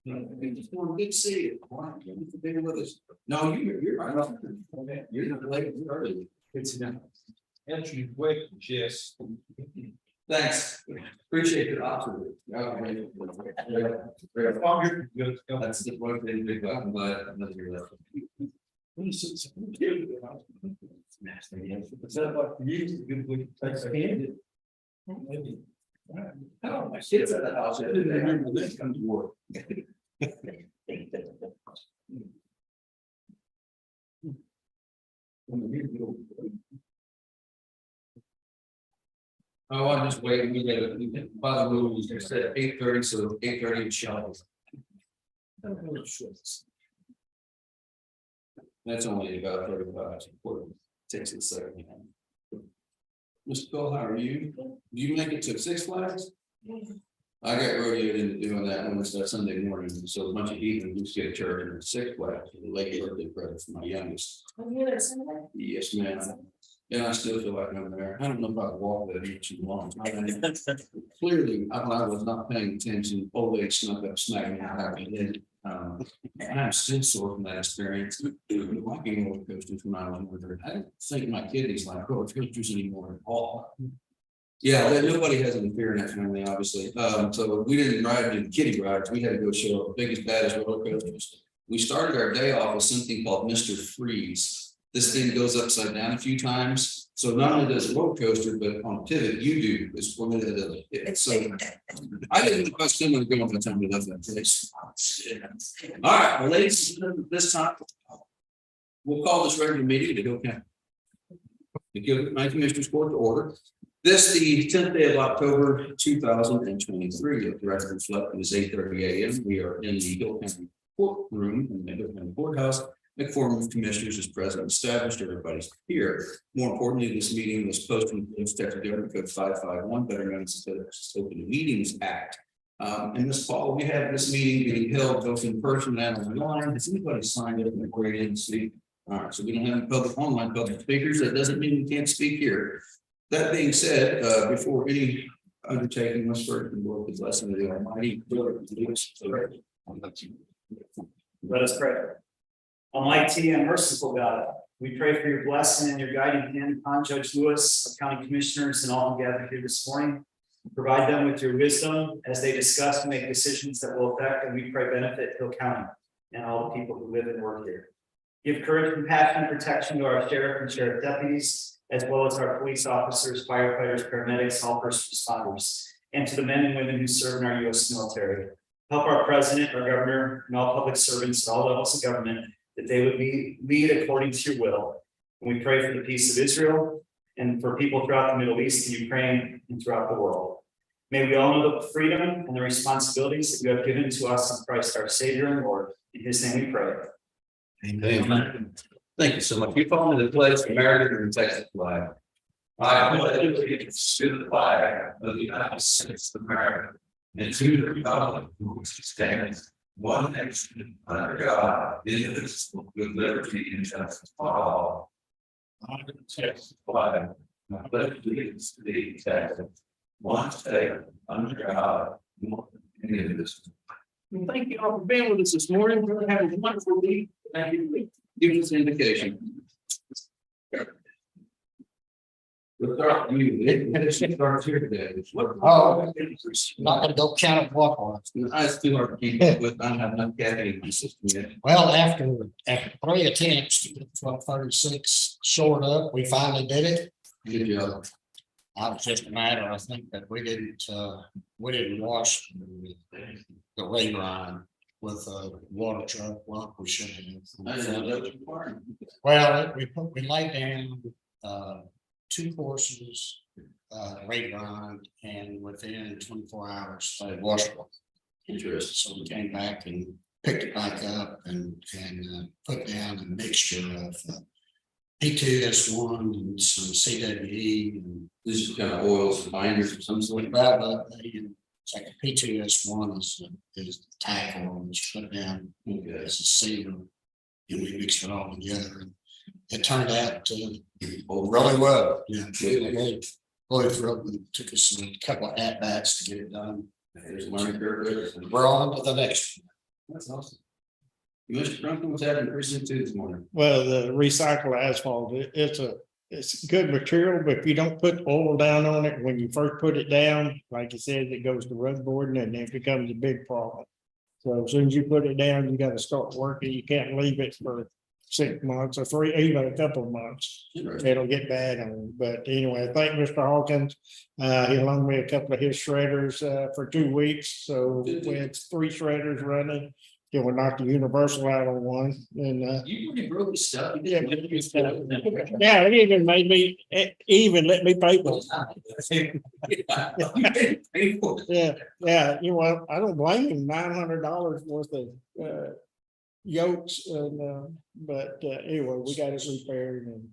Good to see you. Thanks for being with us. No, you're right. You're not late early. It's enough. Answer your questions, yes. Thanks. Appreciate your optimism. That's the one thing big about. I'm glad you're left. Oh, my kids at the house. I didn't remember this come to work. Oh, I'm just waiting. We get by the rules. They said 8:30, so 8:30 in shells. That's only about 35. Takes a second. Mr. Bill, how are you? Do you make it to Six Flags? I got rodeoed into doing that when it's that Sunday morning, so a bunch of heathens just get a church in Six Flags, the lady birthday present for my youngest. Yes, ma'am. And I still feel like I'm there. I don't know if I walk that much long. Clearly, I was not paying attention. Old lady snuck up, smacked me out. And I'm still sore from that experience. Walking roller coasters when I went with her. I don't think my kidneys like roller coasters anymore at all. Yeah, nobody has any fear in that family, obviously. So we didn't ride in kiddie rides. We had to go show up the biggest, baddest roller coasters. We started our day off with something called Mr. Freeze. This thing goes upside down a few times. So not only does a roller coaster, but on a pivot, you do is one of the so I didn't know I was still going to go on the time we left that place. All right, well, ladies, this time we'll call this regular meeting to go count. The County Commissioners Court to order. This the 10th day of October 2023. The record reflected is 8:30 a.m. We are in the Hill County courtroom in the Hill County Courthouse. The quorum of commissioners is present and established. Everybody's here. More importantly, this meeting was posted in the Texas Government Code 551, better known as the Open Meetings Act. In this fall, we have this meeting being held both in person and online. Has anybody signed up and agreed in to speak? All right, so we don't have any online public speakers. That doesn't mean we can't speak here. That being said, before any undertaking, let's first invoke the blessing of the Almighty. Let us pray. Almighty and merciful God, we pray for your blessing and your guiding hand upon Judge Lewis, the county commissioners, and all who gathered here this morning. Provide them with your wisdom as they discuss and make decisions that will affect, and we pray benefit Hill County and all the people who live and work here. Give courage, compassion, and protection to our sheriff and sheriff deputies, as well as our police officers, firefighters, paramedics, all first responders, and to the men and women who serve in our U.S. military. Help our president, our governor, and all public servants at all levels of government, that they would lead according to your will. And we pray for the peace of Israel and for people throughout the Middle East and Ukraine and throughout the world. May we all know the freedom and the responsibilities that you have given to us in Christ our Savior and Lord. In his name we pray. Amen. Thank you so much. You follow me to the pledge of American and Texas flag. I pledge allegiance to the flag of the United States of America and to the republic which stands one nation under God, indivisible, with liberty and justice for all. I Texas flag. I pledge allegiance to the Texas, one state under God, indivisible. Thank you all for being with us this morning. We're going to have a wonderful week. Thank you. Give us an indication. We'll start with you. It starts here today. Oh, not gonna go count it walk on. It's too hard to keep up with. I don't have enough caffeine in my system yet. Well, after 3 attempts to get 1236 shored up, we finally did it. Good job. It was just a matter, I think, that we didn't wash the ray line with a water truck like we should I didn't know that was required. have. Well, we laid down 2 courses, ray line, and within 24 hours, they washed it. Interesting. So we came back and picked it back up and put down a mixture of P2S1 and some CWE and This is kind of oils, binders or some sort. it's like a P2S1 is the tackle and it's put down Okay. as a sealer, and we mixed it all together. And it turned out really well. Yeah, really thrilled. It took us a couple of at bats to get it done. There's a learning curve there. We're on to the next. That's awesome. Mr. Franklin, what's happening precinct 2 this morning? Well, the recycled asphalt, it's good material, but if you don't put oil down on it, when you first put it down, like you said, it goes to rug boarding and it becomes a big problem. So as soon as you put it down, you gotta start working. You can't leave it for 6 months or 3, even a couple of months. It'll get bad on you. But anyway, thank Mr. Hawkins. He loaned me a couple of his shredders for 2 weeks. So we had 3 shredders running. Then we knocked the universal out on one and You really broke his stuff. You yeah, didn't- yeah, it even made me even let me pay for it. You paid for it. Yeah, yeah, you know, I don't blame him, $900 worth of yokes and but anyway, we got it repaired and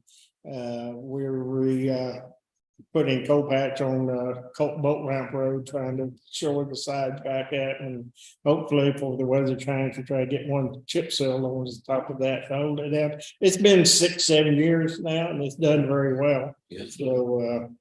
we're putting coal patch on Boat Ramp Road, trying to shore the sides back at, and hopefully for the weather change, we try to get one chip seal on the top of that to hold it down. It's been 6-7 years now and it's done very well. Yes. So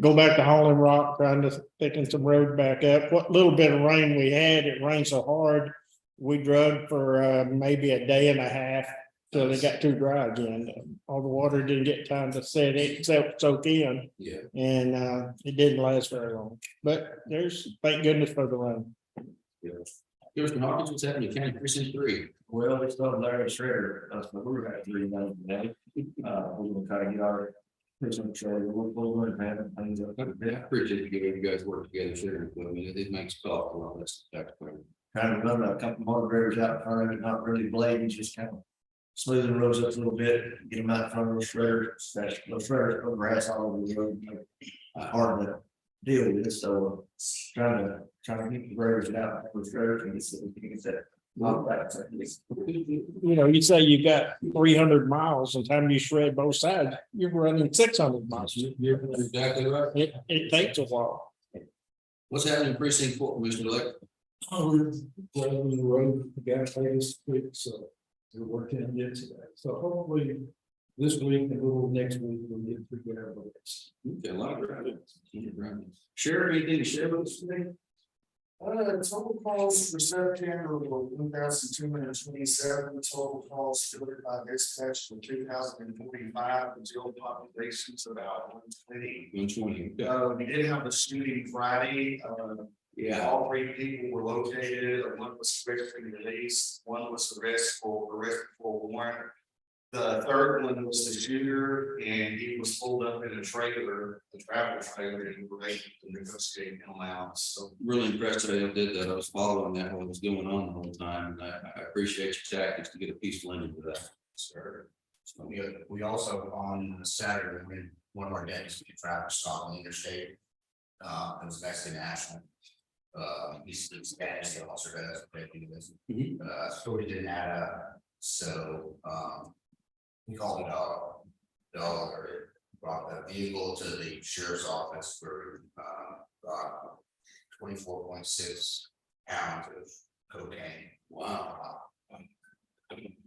go back to Holland Rock, trying to thicken some road back up. What little bit of rain we had, it rained so hard. We drug for maybe a day and a half till it got too dry again. All the water didn't get time to set it, except soak in, Yeah. and it didn't last very long. But thank goodness for the rain. Mr. Hawkins, what's happening in County Precinct 3? Well, we still Larry Schrader, that's what we're at 3 done today. We're gonna try to get our precinct shredder, we're going to have things up. I appreciate you guys work together, sharing equipment. It makes talk a lot less taxpayer. Trying to run a couple more graders out front, and not really blading, just kind of smoothing the roads up a little bit, get them out in front of those shredders, those shredders put grass all over the road. Hard to deal with, so trying to keep the graders out, those shredders, and see if we can get that. You know, you say you got 300 miles, and time you shred both sides, you're running 600 miles. You're exactly right. It takes a while. What's happening in Precinct 4, Commissioner Elect? We're playing the road, the gas latest week, so we're working on it today. So hopefully this week and a little next week we'll get together. Okay, a lot of ground. Sheriff, anything to share with us today? Total calls for September were 1,227, total calls filtered by dispatch for 2,045, the jail population's about 120. 120. We did have a shooting Friday, Yeah. all 3 people were located, one was quickly released, one was arrested for warrant. The third one was the shooter, and he was pulled up in a trailer, a travel trailer, and we were able to negotiate him out, so. Really impressed that they did that. I was following that while it was going on the whole time, and I appreciate your tactics to get a peaceful ending to that. Sir. So we also on Saturday, when one of our deputies did traffic stop on the interstate. It was actually national. He's Spanish officer does. So he didn't add up. So we called a dog or brought the vehicle to the sheriff's office for 24.6 pounds of cocaine. Wow.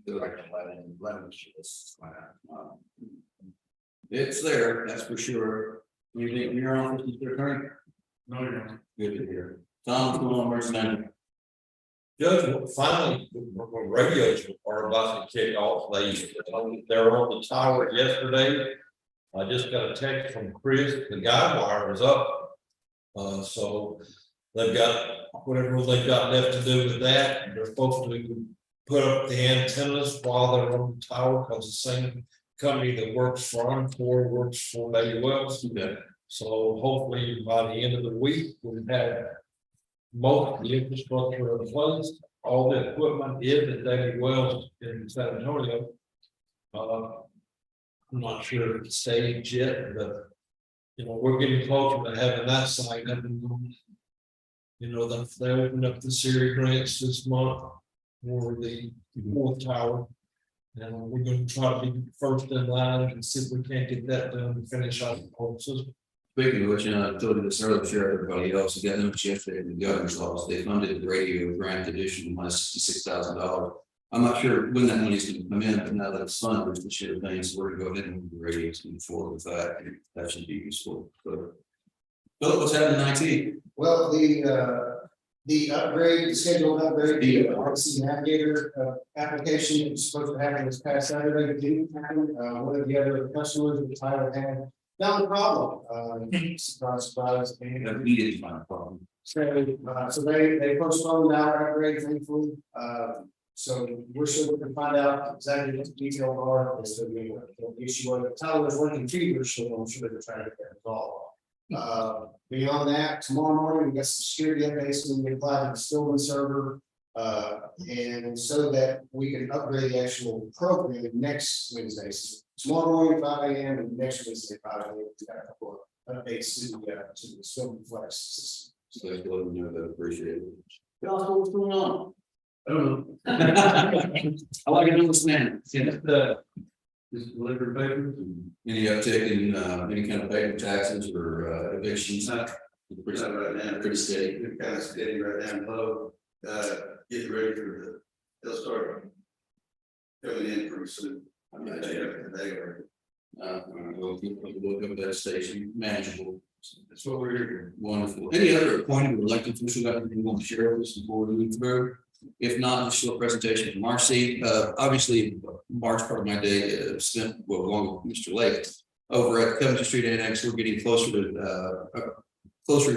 Like 11 kilos. It's there, that's for sure. You think your office is there, Attorney? No, you're not. Good to hear. Tom, what's going on, Mercy? Judge, finally, when radios are about to kick off, they were on the tower yesterday. I just got a text from Chris, the guide wire was up. So they've got whatever they've got left to do with that. They're supposed to put up the antennas while they're on the tower, because the same company that works for Encore works for Baby Wells. Okay. So hopefully by the end of the week, we'll have most of the infrastructure in place. All the equipment is at David Wells in San Antonio. I'm not sure if it's staged yet, but you know, we're getting closer to having that site up and going. You know, they opened up the Siri grants this month for the 4th tower. And we're going to try to be first in line and see if we can't get that done and finish out the whole system. Speaking of which, I told you this earlier, Sheriff, everybody else, got notes yesterday in the governor's office, they funded the radio grant addition by $66,000. I'm not sure when that money's gonna come in, but now that it's funded, we should have things, so we're gonna go ahead and move the radios moving forward with that. That should be useful. So Philip, what's happening in IT? Well, the upgrade, scheduled upgrade, the RC Navigator, application is supposed to happen this past Saturday, didn't happen. One of the other customers with Tyler had found a problem, surprise, surprise. That we didn't find a problem. So they postponed our upgrade thankfully, so we're still looking to find out exactly what the details are, as to the issue of Tyler was working fevers, so I'm sure they're trying to get that resolved. Beyond that, tomorrow morning, we got some security updates when we apply to the Stillman server. And so that we can upgrade the actual program next Wednesday. So tomorrow morning, 5 a.m. and next Wednesday, 5 a.m. We got a couple of updates to the Stillman Flex system. So I let them know that, appreciate it. Y'all know what's going on? I don't know. I like it in this man. Just delivered papers. Any uptick in any kind of paper taxes or evictions? Pretty right now, pretty steady. We're kind of steady right down low. Getting ready for they'll start coming in pretty soon. I mean, they are. We'll go to that station, manageable. That's what we're here. Wonderful. Any other appointed or elected official got anything you want to share with us before we move through? If not, just a short presentation from Marcy. Obviously, March part of my day spent along with Mr. Lake over at Covington Street Annex. We're getting closer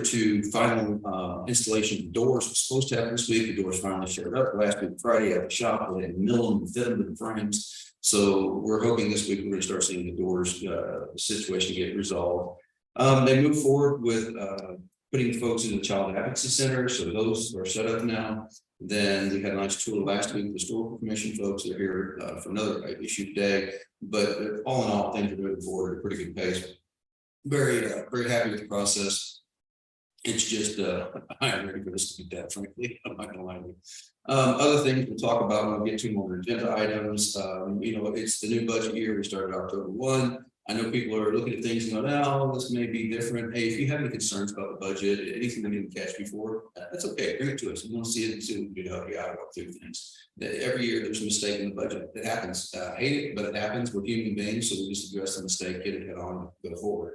to final installation of doors. It's supposed to happen this week. The doors finally showed up last week Friday at the shop. They had mill them, fit them in frames. So we're hoping this week we're going to start seeing the doors situation get resolved. They move forward with putting folks in the Child Advocacy Center, so those are set up now. Then we had a nice tour last week, the Historical Commission folks are here for another issue today. But all in all, things are moving forward at a pretty good pace. Very happy with the process. It's just I am ready for this to be dead, frankly. I'm not gonna lie to you. Other things we'll talk about when we get to more agenda items. It's the new budget year. We started October 1. I know people are looking at things and go, now this may be different. Hey, if you have any concerns about the budget, anything we didn't catch before, that's okay. Bring it to us. We want to see it and see what we can do to help walk through things. Every year there's a mistake in the budget. It happens. I hate it, but it happens. We're human beings, so we just address the mistake, get it head on, go forward.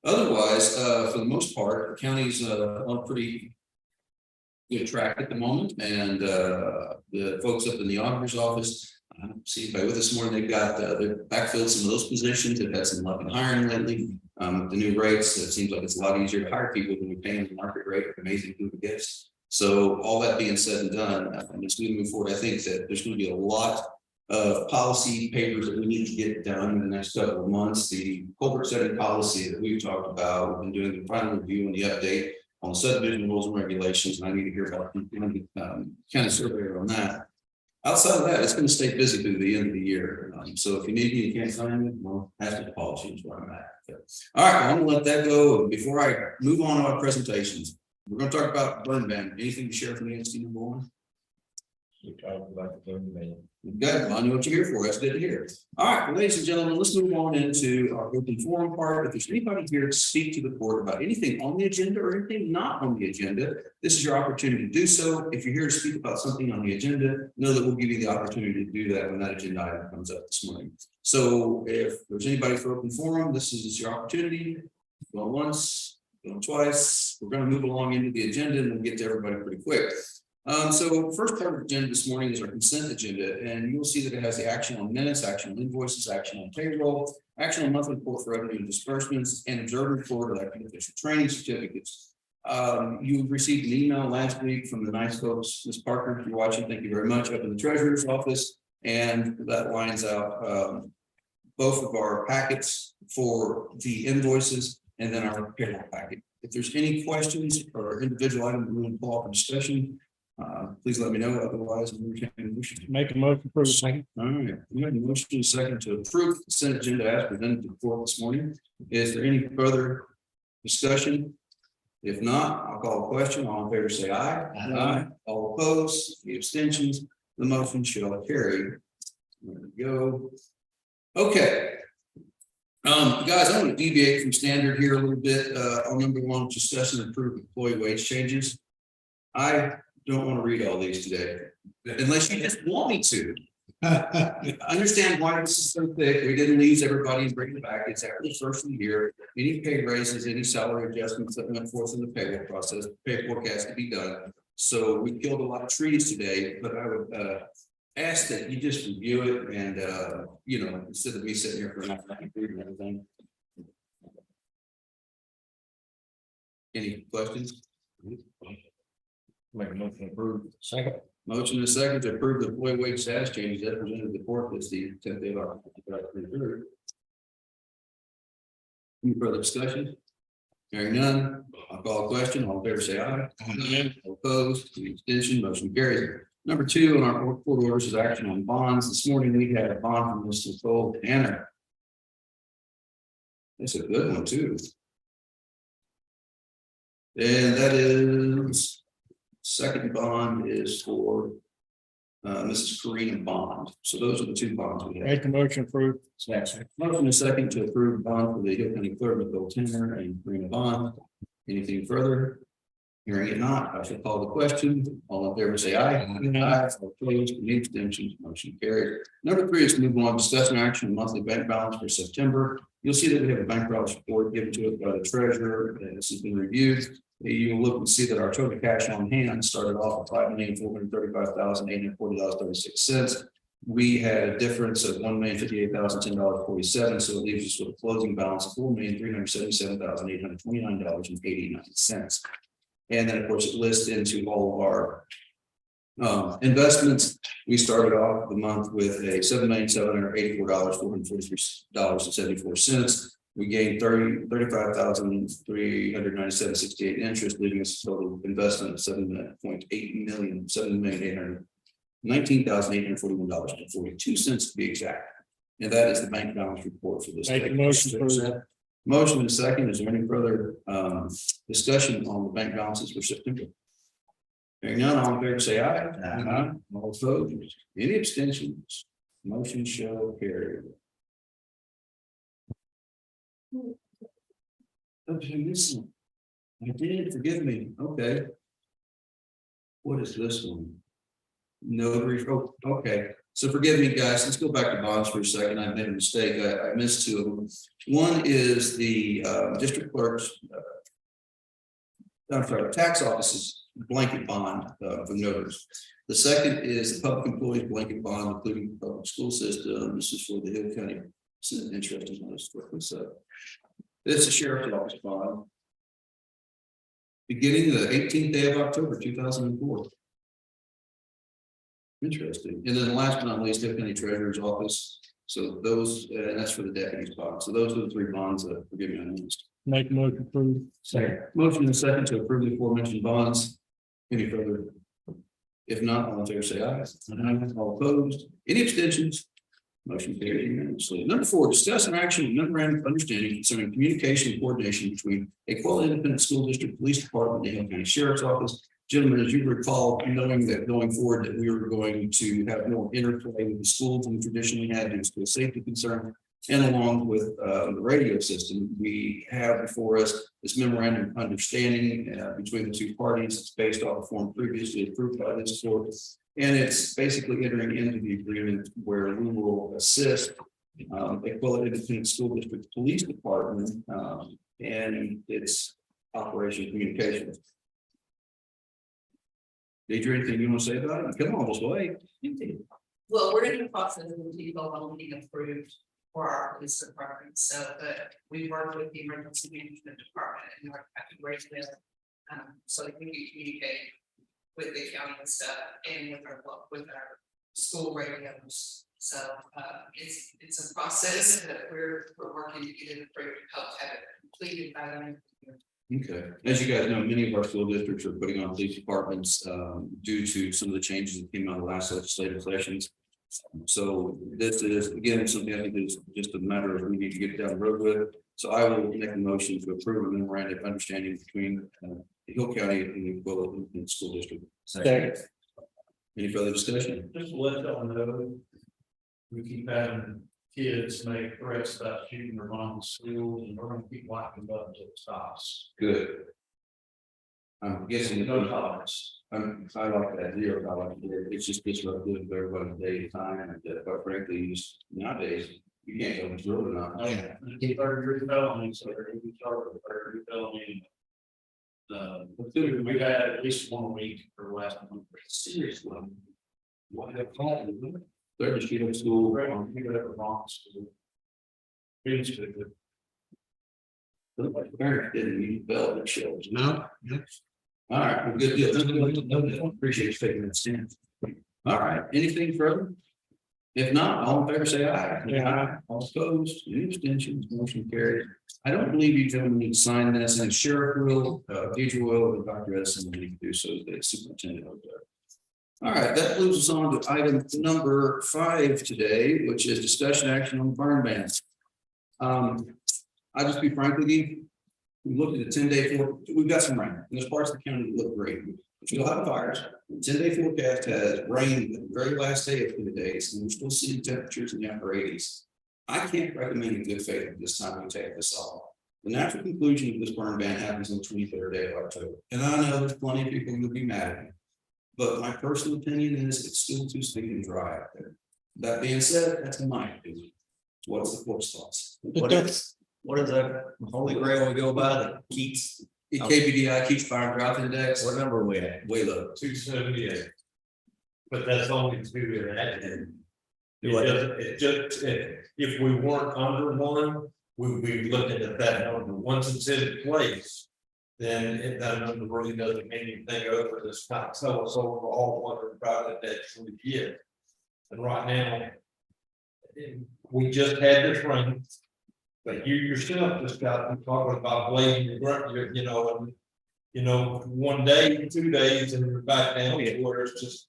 Otherwise, for the most part, the county's on pretty good track at the moment, and the folks up in the auditor's office. See anybody with us this morning. They've got they're backfilled some of those positions. They've had some luck in hiring lately. The new rates, it seems like it's a lot easier to hire people when we pay them the market rate. Amazing who it gets. So all that being said and done, as we move forward, I think that there's going to be a lot of policy papers that we need to get done in the next couple of months. The culvert setting policy that we've talked about, we've been doing the final review and the update on the subdivision rules and regulations, and I need to hear about kind of surveyor on that. Outside of that, it's going to stay busy through the end of the year. So if you need me, you can't find me, well, ask the policy is where I'm at. All right, well, I'm gonna let that go. Before I move on to our presentations, we're going to talk about burn ban. Anything to share from the NC number 1? We talked about the burn ban. Good. I know what you're here for. That's good to hear. All right, well, ladies and gentlemen, let's move on into our open forum part. If there's anybody here to speak to the board about anything on the agenda or anything not on the agenda, this is your opportunity to do so. If you're here to speak about something on the agenda, know that we'll give you the opportunity to do that when that agenda item comes up this morning. So if there's anybody for open forum, this is your opportunity. Go once, go twice. We're going to move along into the agenda and we'll get to everybody pretty quick. So first part of the agenda this morning is our consent agenda, and you'll see that it has the action on minutes, action on invoices, action on payroll, action on monthly report for revenue and disbursements, and observer report of elected official training certificates. You received an email last week from the nice folks, Ms. Parker, if you're watching, thank you very much, up in the treasurer's office, and that lines out both of our packets for the invoices and then our payroll packet. If there's any questions or individual items we want to pull up for discussion, please let me know. Otherwise, I'm going to Make a motion for the second. all right. We have a motion second to approve the consent agenda as presented to the floor this morning. Is there any further discussion? If not, I'll call a question. All in favor, say aye. Aye. All opposed, the abstentions, the motion shall carry. There we go. Okay. Guys, I want to deviate from standard here a little bit. On number 1, discuss and approve employee wage changes. I don't want to read all these today, unless you just want me to. I understand why this is so thick. We didn't lose everybody and bring it back. It's after the first of the year. Any pay raises, any salary adjustments that went forth in the payroll process, paperwork has to be done. So we killed a lot of trees today, but I would ask that you just review it and instead of me sitting here for an hour reading everything. Any questions? Make a motion to approve. Second. Motion and second to approve the employee wage status changes as presented to the court this the 10th day of October. Any further discussion? Hearing none, I'll call a question. All in favor, say aye. All opposed, any extension, motion carries. Number 2 on our court orders is action on bonds. This morning we had a bond from Mr. Nicole Anna. That's a good one too. And that is, second bond is for Mrs. Karina Bond. So those are the 2 bonds we have. Make the motion approved. Motion is second to approve bond for the Hill County Clerk, Nicole Tanner and Karina Bond. Anything further? Hearing it not, I shall call the question. All in favor, say aye. Aye. All opposed, any abstentions, motion carried. Number 3 is to move on, discussion action, monthly bank balance for September. You'll see that we have a bank balance report given to us by the treasurer. This has been reviewed. You will look and see that our total cash on hand started off at $5,435,840.36. We had a difference of $1,058,010.47, so it leaves us with a closing balance of $4,377,829.89. And then, of course, it lists into all of our investments. We started off the month with a $7,784,443.74. We gained $35,397.68 interest, leaving us a total investment of $7.8 million, $7,819,841.42 to be exact. And that is the bank balance report for this. Make the motion approved. Motion and second. Is there any further discussion on the bank balances for September? Hearing none, all in favor, say aye. Aye. All opposed, any abstentions? Motion shall carry. Okay, this one. I did, forgive me, okay. What is this one? Notary, oh, okay, so forgive me, guys, let's go back to bonds for a second. I made a mistake, I missed 2 of them. One is the district clerk's I'm sorry, tax office's blanket bond for notaries. The second is the public employees blanket bond, including the public school system. This is for the Hill County. This is an interesting one. So it's a sheriff's office bond. Beginning the 18th day of October, 2004. Interesting. And then the last but not least, Hill County Treasurer's Office. So those, and that's for the deputy's bond. So those are the 3 bonds that, forgive me, I missed. Make the motion approved. Second. Motion and second to approve the aforementioned bonds. Any further? If not, all in favor, say aye. All opposed, any abstentions? Motion carried unanimously. Number 4, discuss an action memorandum of understanding concerning communication and coordination between Equala Independent School District Police Department and the Hill County Sheriff's Office. Gentlemen, as you recall, knowing that going forward that we were going to have more interplay with the schools than we traditionally had due to a safety concern. And along with the radio system, we have before us this memorandum of understanding between the 2 parties. It's based off a form previously approved by this court. And it's basically entering into the agreement where we will assist Equala Independent School District Police Department and its operation communications. Deidre, anything you want to say about it? Come on, this way. Well, we're in the process of being approved for our police department, so we work with the emergency management department and North County Radio. So that we can communicate with the county and stuff and with our school radios. So it's a process that we're working to get it approved, help have it completed by the end of the year. Okay, as you guys know, many of our school districts are putting on police departments due to some of the changes that came out of the last legislative sessions. So this is, again, something I think is just a matter of we need to get down the road with. So I will make a motion to approve a memorandum of understanding between Hill County and the Equala Independent School District. Second. Any further discussion? Just to let y'all know, we keep having kids make threats about shooting their mom in school, and we're gonna keep locking up until it stops. Good. I'm guessing. No tolerance. I like that zero tolerance, it's just disruptive to everybody's day time, and quite frankly, you just nowadays, you can't go to road enough. Oh, yeah. Third degree felony, so we start with third degree felony. We've had at least 1 week for the last month. Seriously. What have happened? They're just getting school. We got it wrong. It's good. The parents didn't use bell that shows. No. All right, well, good deal. Appreciate you taking that stand. All right, anything further? If not, all in favor, say aye. Yeah. All opposed, any abstentions, motion carried. I don't believe you gentlemen need to sign this, and Sheriff will, Deidre will, and Dr. Edison will need to do so, the superintendent over there. All right, that moves us on to item number 5 today, which is discussion action on burn bans. I'll just be frank with you. We looked at the 10-day we've got some rain, and there's parts of the county that look great. But you'll have fires. The 10-day forecast has rain the very last day of 2 days, and we're still seeing temperatures in the upper 80s. I can't recommend in good faith at this time we take this off. The natural conclusion of this burn ban happens on the 23rd day of October. And I know there's plenty of people who will be mad at me. But my personal opinion is it's still too sticky and dry out there. That being said, that's my opinion. What's the court's thoughts? What is that holy grail we go by that keeps, The KBDI keeps fire and drought index. what number are we at? Way low. 278. But that's only 2 in that. What? It just, if we weren't under 1, we'd be looking at that number. Once it's in place, then that number really doesn't mean anything over this not tell us overall what we're about to actually get. And right now, we just had this rain. But you yourself just got talking about blading your ground, and 1 day, 2 days, and you're back down where it's just.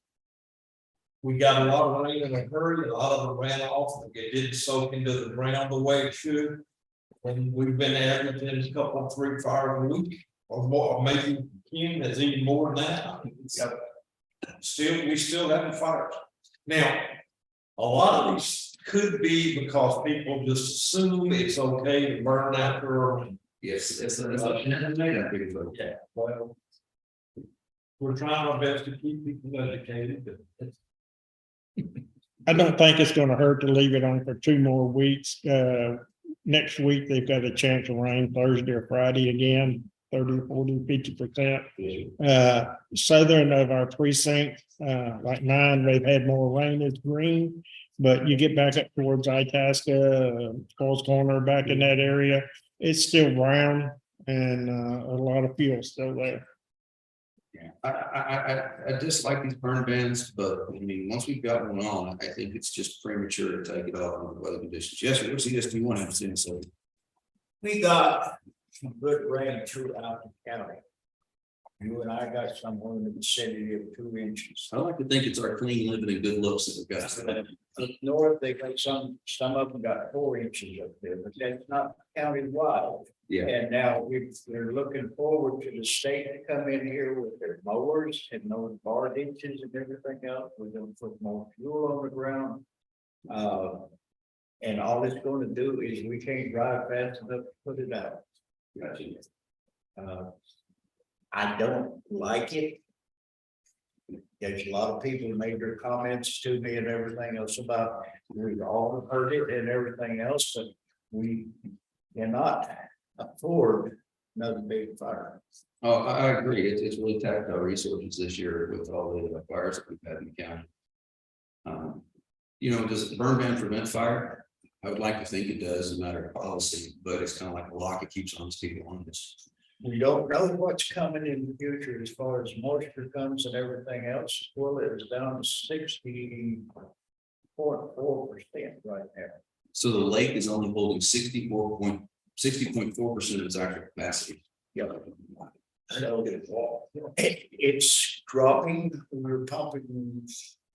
We got a lot of rain in a hurry, a lot of it ran off, it didn't soak into the ground the way it should. And we've been averaging a couple, 3 fires a week, or more, or maybe Ken is even more than that. We still having fires. Now, a lot of these could be because people just assume it's okay to burn after a rain. Yes, it's Yeah, well. We're trying our best to keep people educated, but it's. I don't think it's gonna hurt to leave it on for 2 more weeks. Next week, they've got a chance of rain Thursday or Friday again, 30, 40, 50%. Southern of our precinct, like mine, they've had more rain, it's green. But you get back up towards Itasca, Falls Corner, back in that area, it's still brown and a lot of fuel still there. Yeah, I dislike these burn bans, but I mean, once we've got one on, I think it's just premature to take it off under weather conditions. Yes, sir, what's the ESD1 have seen, so. We got some good rain throughout the county. You and I got somewhere in the vicinity of 2 inches. I like to think it's our clean living and good looks that we've got. Up north, they got some of them got 4 inches up there, but that's not countywide. Yeah, And now we're looking forward to the state to come in here with their mowers and those bar ditches and everything else. We're gonna put more fuel on the ground. And all it's gonna do is we can't drive fast enough to put it out. gotcha. I don't like it. There's a lot of people who made their comments to me and everything else about, we've all heard it and everything else, but we cannot afford another big fire. Oh, I agree. It's really tapped our resources this year with all the fires that we've had in the county. Does the burn ban prevent fire? I would like to think it does as a matter of policy, but it's kind of like a lock. It keeps on people honest. We don't know what's coming in the future as far as moisture comes and everything else. Well, it was down to 60.4% right now. So the lake is only holding 60.4% of its actual capacity. Yeah. So it's dropping. We're pumping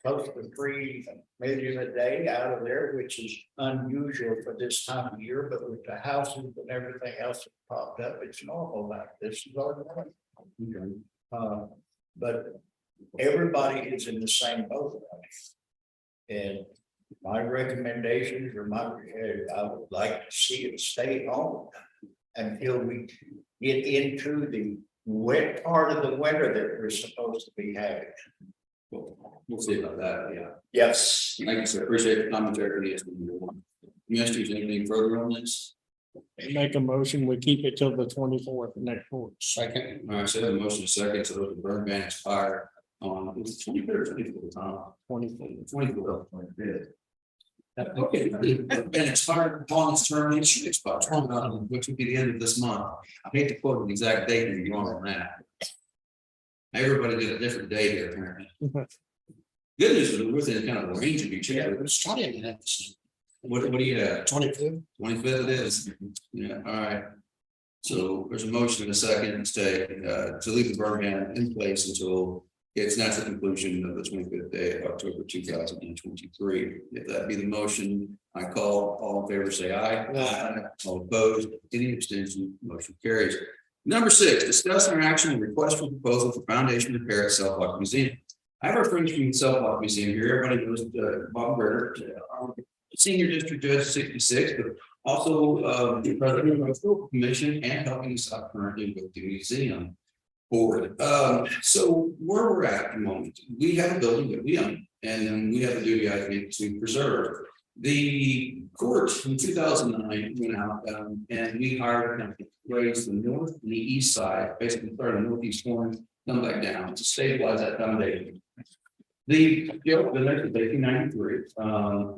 close to 3 million a day out of there, which is unusual for this time of year, but with the houses and everything else that popped up, it's normal. Like this is our normal. But everybody is in the same boat. And my recommendations or I would like to see it stay on until we get into the wet part of the winter that we're supposed to be having. We'll see about that, yeah. Yes. Thank you, sir. Appreciate the commentary. Ministers, anything further on this? Make a motion, we keep it till the 24th next week. Second. All right, so the motion is second, so the burn ban expire on 23rd, 24th, huh? 24th. Okay, and expired upon its term, it should expire, which would be the end of this month. I hate to quote an exact date and you're wrong on that. Everybody did a different day here, apparently. Good news is we're within kind of a range of each other. It's trying to What do you have? 25th. 25th it is. Yeah, all right. So there's a motion and a second to stay, to leave the burn ban in place until it's natural conclusion of the 25th day of October 2023. If that be the motion, I call, all in favor, say aye. Aye. All opposed, any abstention, motion carries. Number 6, discuss and action and request for proposal for foundation repair at South Park Museum. I have our friends from the South Park Museum here. Everybody knows Bob Berger, Senior District Judge 66, but also the president of the school commission and helping us out currently with the museum board. So where we're at the moment, we have a building that we own, and then we have a duty, I think, to preserve. The court in 2009 went out and we hired a company to raise the north and the east side, basically start a northeast corner, come back down to stabilize that foundation. The next is 1893.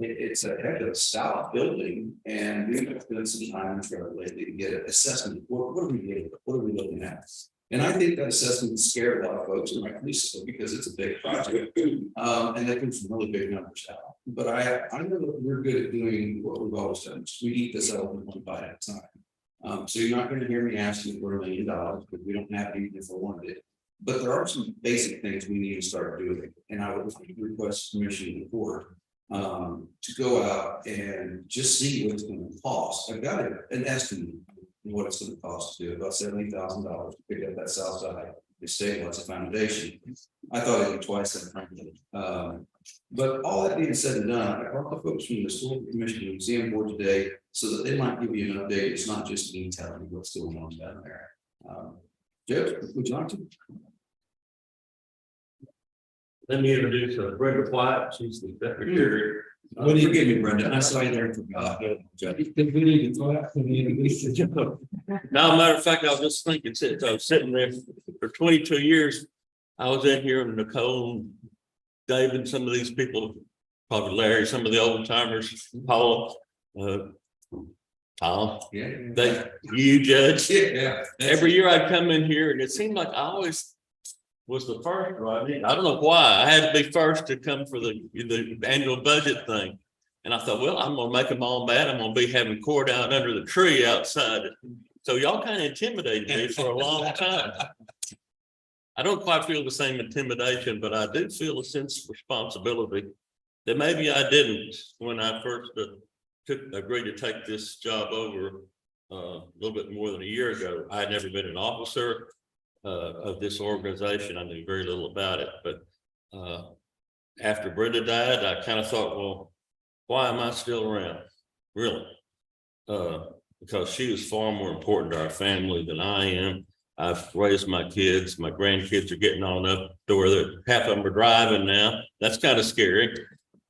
It's a heck of a stout building, and we've spent some time lately to get an assessment. What are we getting? What are we looking at? And I think that assessment scared a lot of folks, and rightfully so, because it's a big project, and they put some really big numbers out. But I know that we're good at doing what we've always done. We eat this elephant one bite at a time. So you're not going to hear me asking for $1 million because we don't have it even if I wanted it. But there are some basic things we need to start doing, and I would request permission in the court to go out and just see what it's going to cost. I've got an estimate of what it's going to cost to do, about $70,000 to pick up that south side, to stabilize the foundation. I thought it'd be twice that, frankly. But all that being said and done, I brought the folks from the school commission and museum board today so that they might give you an update. It's not just me telling you what's going on down there. Judge, would you like to? Let me introduce Brenda White. She's the secretary. What do you give me, Brenda? I saw you there and forgot. We need to clap and introduce the job. Now, matter of fact, I was just thinking, since I was sitting there for 22 years, I was in here and Nicole, David, some of these people, probably Larry, some of the old timers, Paula, Tom, you Judge. Yeah. Every year I'd come in here and it seemed like I always was the first, right? I don't know why. I had to be first to come for the annual budget thing. And I thought, well, I'm gonna make them all mad. I'm gonna be having court out under the tree outside. So y'all kind of intimidated me for a long time. I don't quite feel the same intimidation, but I do feel a sense of responsibility that maybe I didn't when I first agreed to take this job over a little bit more than a year ago. I had never been an officer of this organization. I knew very little about it, but after Brenda died, I kind of thought, well, why am I still around? Really? Because she was far more important to our family than I am. I've raised my kids. My grandkids are getting on up to where half of them are driving now. That's kind of scary,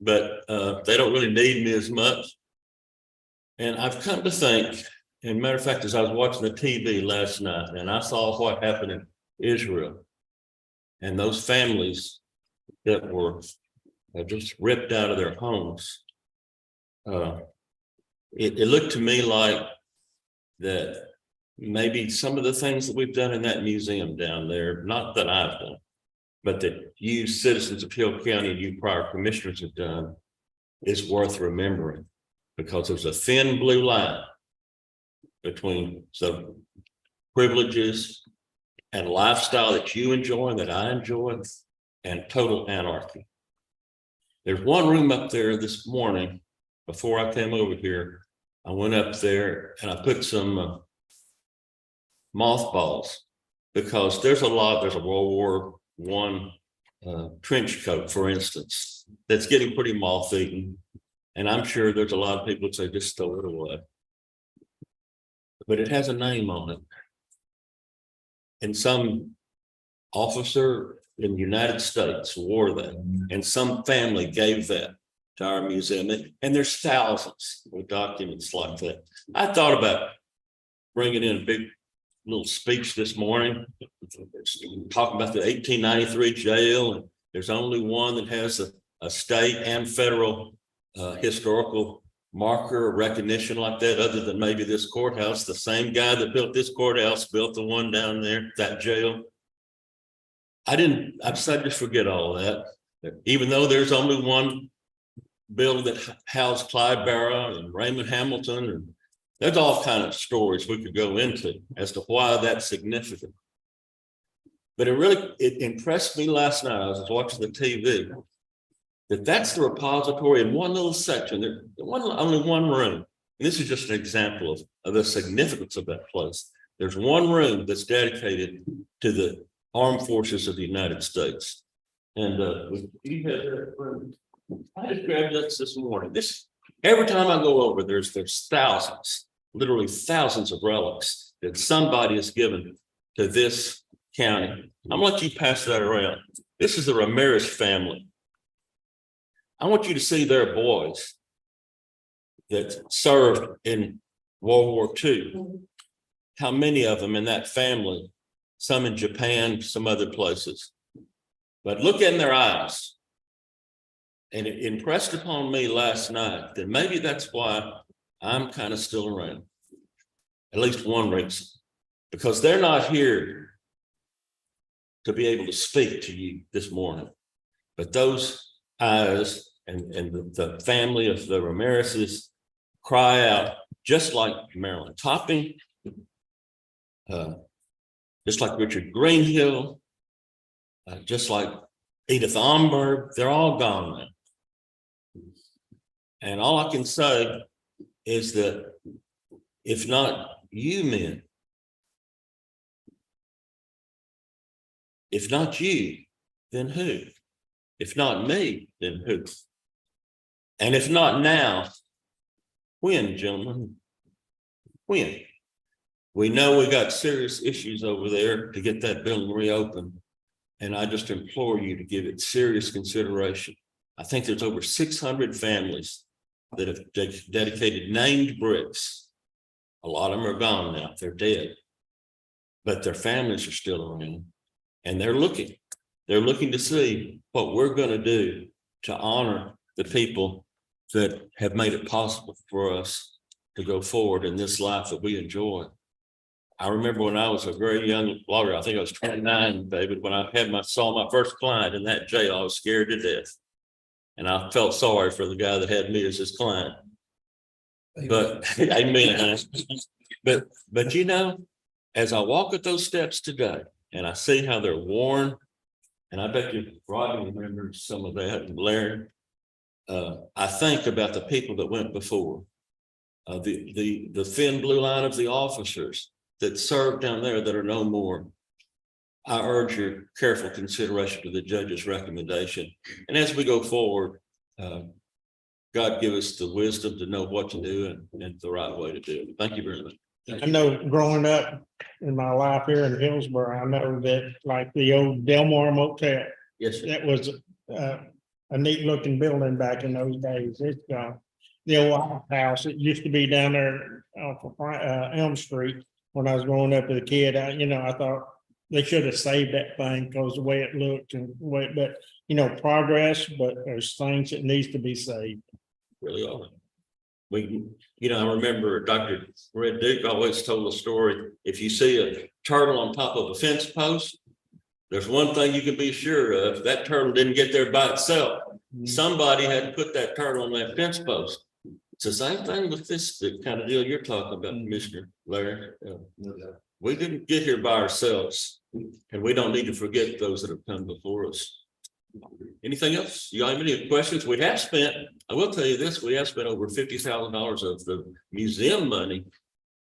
but they don't really need me as much. And I've come to think, and matter of fact, as I was watching the TV last night and I saw what happened in Israel and those families that were just ripped out of their homes, it looked to me like that maybe some of the things that we've done in that museum down there, not that I've done, but that you citizens of Hill County and you prior commissioners have done, is worth remembering, because there's a thin blue line between some privileges and lifestyle that you enjoy and that I enjoy, and total anarchy. There's one room up there this morning, before I came over here, I went up there and I put some mothballs, because there's a World War I trench coat, for instance, that's getting pretty moth eaten. And I'm sure there's a lot of people that say, just throw it away. But it has a name on it. And some officer in the United States wore that, and some family gave that to our museum, and there's thousands of documents like that. I thought about bringing in a big little speech this morning, talking about the 1893 jail, and there's only one that has a state and federal historical marker or recognition like that, other than maybe this courthouse. The same guy that built this courthouse built the one down there, that jail. I decided to forget all of that, even though there's only one building that housed Clyde Barrow and Raymond Hamilton, and there's all kind of stories we could go into as to why that's significant. But it impressed me last night. I was watching the TV, that's the repository in one little section. There's only one room. And this is just an example of the significance of that place. There's one room that's dedicated to the armed forces of the United States. And you had that room. I just grabbed this morning. Every time I go over, there's thousands, literally thousands of relics that somebody has given to this county. I'm gonna let you pass that around. This is the Ramirez family. I want you to see their boys that served in World War II. How many of them in that family, some in Japan, some other places. But look in their eyes. And it impressed upon me last night that maybe that's why I'm kind of still around. At least one reason. Because they're not here to be able to speak to you this morning. But those eyes and the family of the Ramirez's cry out, just like Marilyn Topping, just like Richard Greenhill, just like Edith Omberg, they're all gone now. And all I can say is that if not you men, if not you, then who? If not me, then who? And if not now, when, gentlemen? When? We know we got serious issues over there to get that building reopened. And I just implore you to give it serious consideration. I think there's over 600 families that have dedicated named bricks. A lot of them are gone now, they're dead. But their families are still around. And they're looking to see what we're going to do to honor the people that have made it possible for us to go forward in this life that we enjoy. I remember when I was a very young lawyer, I think I was 29, David, when I saw my first client in that jail, I was scared to death. And I felt sorry for the guy that had me as his client. But amen. But you know, as I walk up those steps today and I see how they're worn, and I bet you Rodney remembers some of that, and Larry, I think about the people that went before, the thin blue line of the officers that served down there that are no more. I urge your careful consideration to the judge's recommendation. And as we go forward, God give us the wisdom to know what to do and the right way to do it. Thank you very much. I know growing up in my life here in Hillsborough, I know that like the old Delmar Motel, Yes, sir. that was a neat looking building back in those days. It's gone. The old house, it used to be down there off of Elm Street. When I was growing up as a kid, I thought they should have saved that thing because the way it looked and but progress, but there's things that needs to be saved. Really are. I remember Dr. Red Duke always told the story. If you see a turtle on top of a fence post, there's one thing you can be sure of. That turtle didn't get there by itself. Somebody had to put that turtle on that fence post. It's the same thing with this kind of deal you're talking about, Commissioner Larry. We didn't get here by ourselves, and we don't need to forget those that have come before us. Anything else? You have any questions? We have spent, I will tell you this, we have spent over $50,000 of the museum money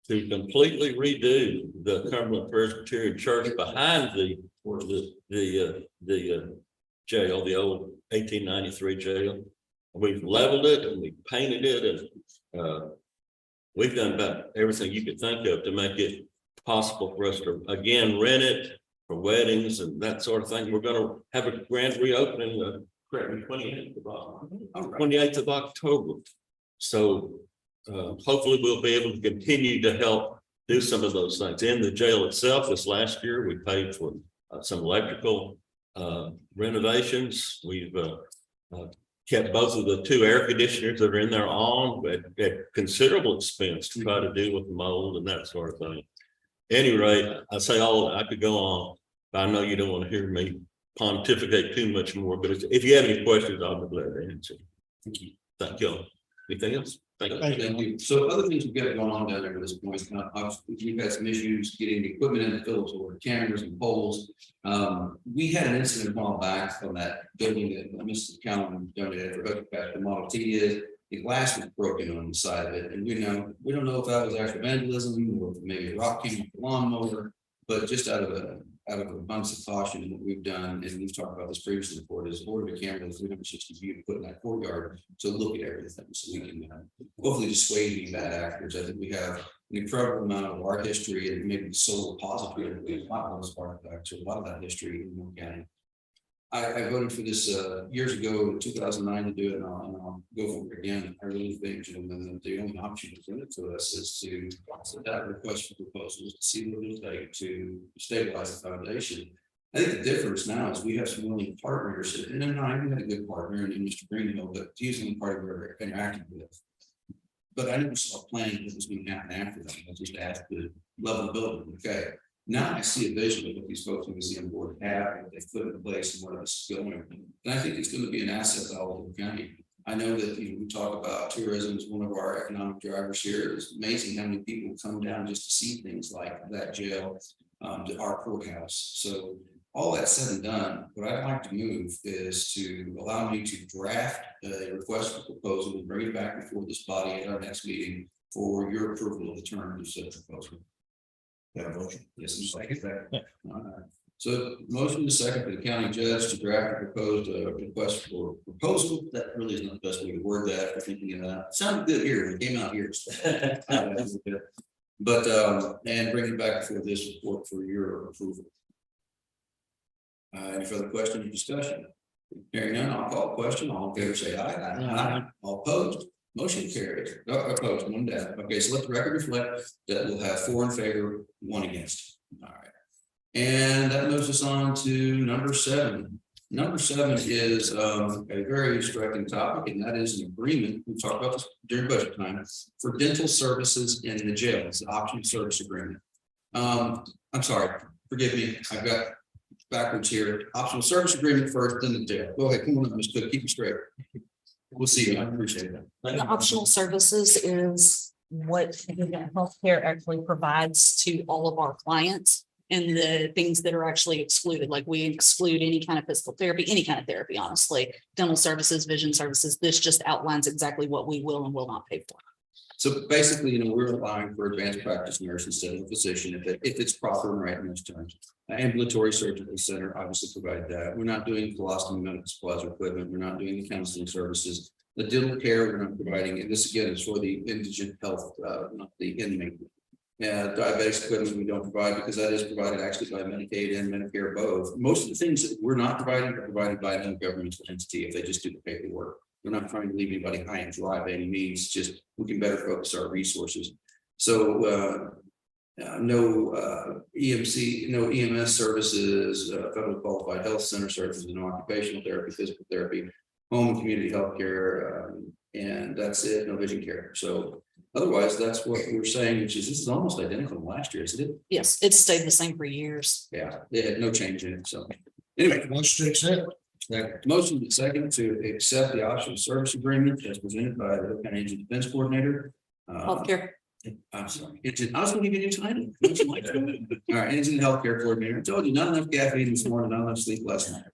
to completely redo the Cumberland Presbyterian Church behind the jail, the old 1893 jail. We've leveled it and we painted it, and we've done about everything you could think of to make it possible for us to again rent it for weddings and that sort of thing. We're gonna have a grand reopening, correct me, 28th of October. So hopefully we'll be able to continue to help do some of those things. In the jail itself, this last year, we paid for some electrical renovations. We've kept both of the 2 air conditioners that are in there on at considerable expense to try to deal with mold and that sort of thing. Any rate, I say I could go on, but I know you don't want to hear me pontificate too much more, but if you have any questions, I'll be glad to answer. Thank you. Thank you. Anything else? Thank you. Thank you. So other things we've got going on down there at this point, obviously, we've had some issues getting the equipment in the Phillips or cameras and poles. We had an incident a while back from that building that Mr. Callen donated for the Model T is. The glass was broken on the side of it, and we don't know if that was actual vandalism or if maybe a rock came off the lawnmower, but just out of abundance of caution, what we've done, and we've talked about this previously before, is order a camera that's 360 view to put in that courtyard to look at everything, so we can hopefully dissuade any bad actors. I think we have an incredible amount of art history and maybe the sole repository of a lot of those artifacts, or a lot of that history in Moore County. I voted for this years ago in 2009 to do it, and I'll go for it again. I really think, gentlemen, that the only option presented to us is to send out a request for proposals to see what it'll take to stabilize the foundation. I think the difference now is we have some willing partners, and I had a good partner in Mr. Greenhill, but he's the only party we're interacting with. But I never saw a plan that was going to happen after that. I just asked the level of building. Okay. Now I see a vision of what these folks in the museum board have, what they've put in place and where this is going. And I think it's going to be an asset to all of the county. I know that, we talk about tourism as one of our economic drivers here. It's amazing how many people come down just to see things like that jail, to our courthouse. So all that said and done, what I'd like to move is to allow me to draft a request for proposal and bring it back before this body at our next meeting for your approval of the terms of such proposal. Got a motion? Yes, I'm second that. All right. So motion to second for the county judge to draft a proposed request for proposal. That really is not the best way to word that. I'm thinking of that. Sounded good here. It came out here. But and bring it back for this report for your approval. Any further questions or discussion? Hearing none, I'll call a question. All in favor, say aye. Aye. All opposed? Motion carries. No, opposed, 1 down. Okay, so let the record reflect that we'll have 4 in favor, 1 against. All right. And that moves us on to number 7. Number 7 is a very striking topic, and that is an agreement. We talked about this during budget time for dental services in the jail. It's an optional service agreement. I'm sorry, forgive me. I've got backwards here. Optional service agreement first, then the jail. Go ahead, come on up, Ms. Cook, keep it straight. We'll see you. I appreciate that. The optional services is what healthcare actually provides to all of our clients, and the things that are actually excluded, like we exclude any kind of physical therapy, any kind of therapy, honestly, dental services, vision services. This just outlines exactly what we will and will not pay for. So basically, we're applying for advanced practice nurse instead of a physician if it's proper and right in those terms. Ambulatory surgical center obviously provide that. We're not doing colostomy medical supplies or equipment. We're not doing the counseling services. The dental care we're not providing, and this again is for the indigent health, not the inmate. Diabetes equipment we don't provide because that is provided actually by Medicaid and Medicare both. Most of the things that we're not providing are provided by another governmental entity if they just do the paperwork. We're not trying to leave anybody high and dry by any means, just we can better focus our resources. So no EMC, no EMS services, federal qualified health center services, no occupational therapy, physical therapy, home and community health care, and that's it, no vision care. So otherwise, that's what we're saying, which is this is almost identical to last year, isn't it? Yes, it's stayed the same for years. Yeah, they had no change in it. So anyway, Motion to accept. motion is second to accept the optional service agreement as presented by the County Agent Defense Coordinator. Healthcare. I'm sorry. I was going to give you a title. All right, Agent Healthcare Coordinator. I told you not enough caffeine this morning, not enough sleep last night.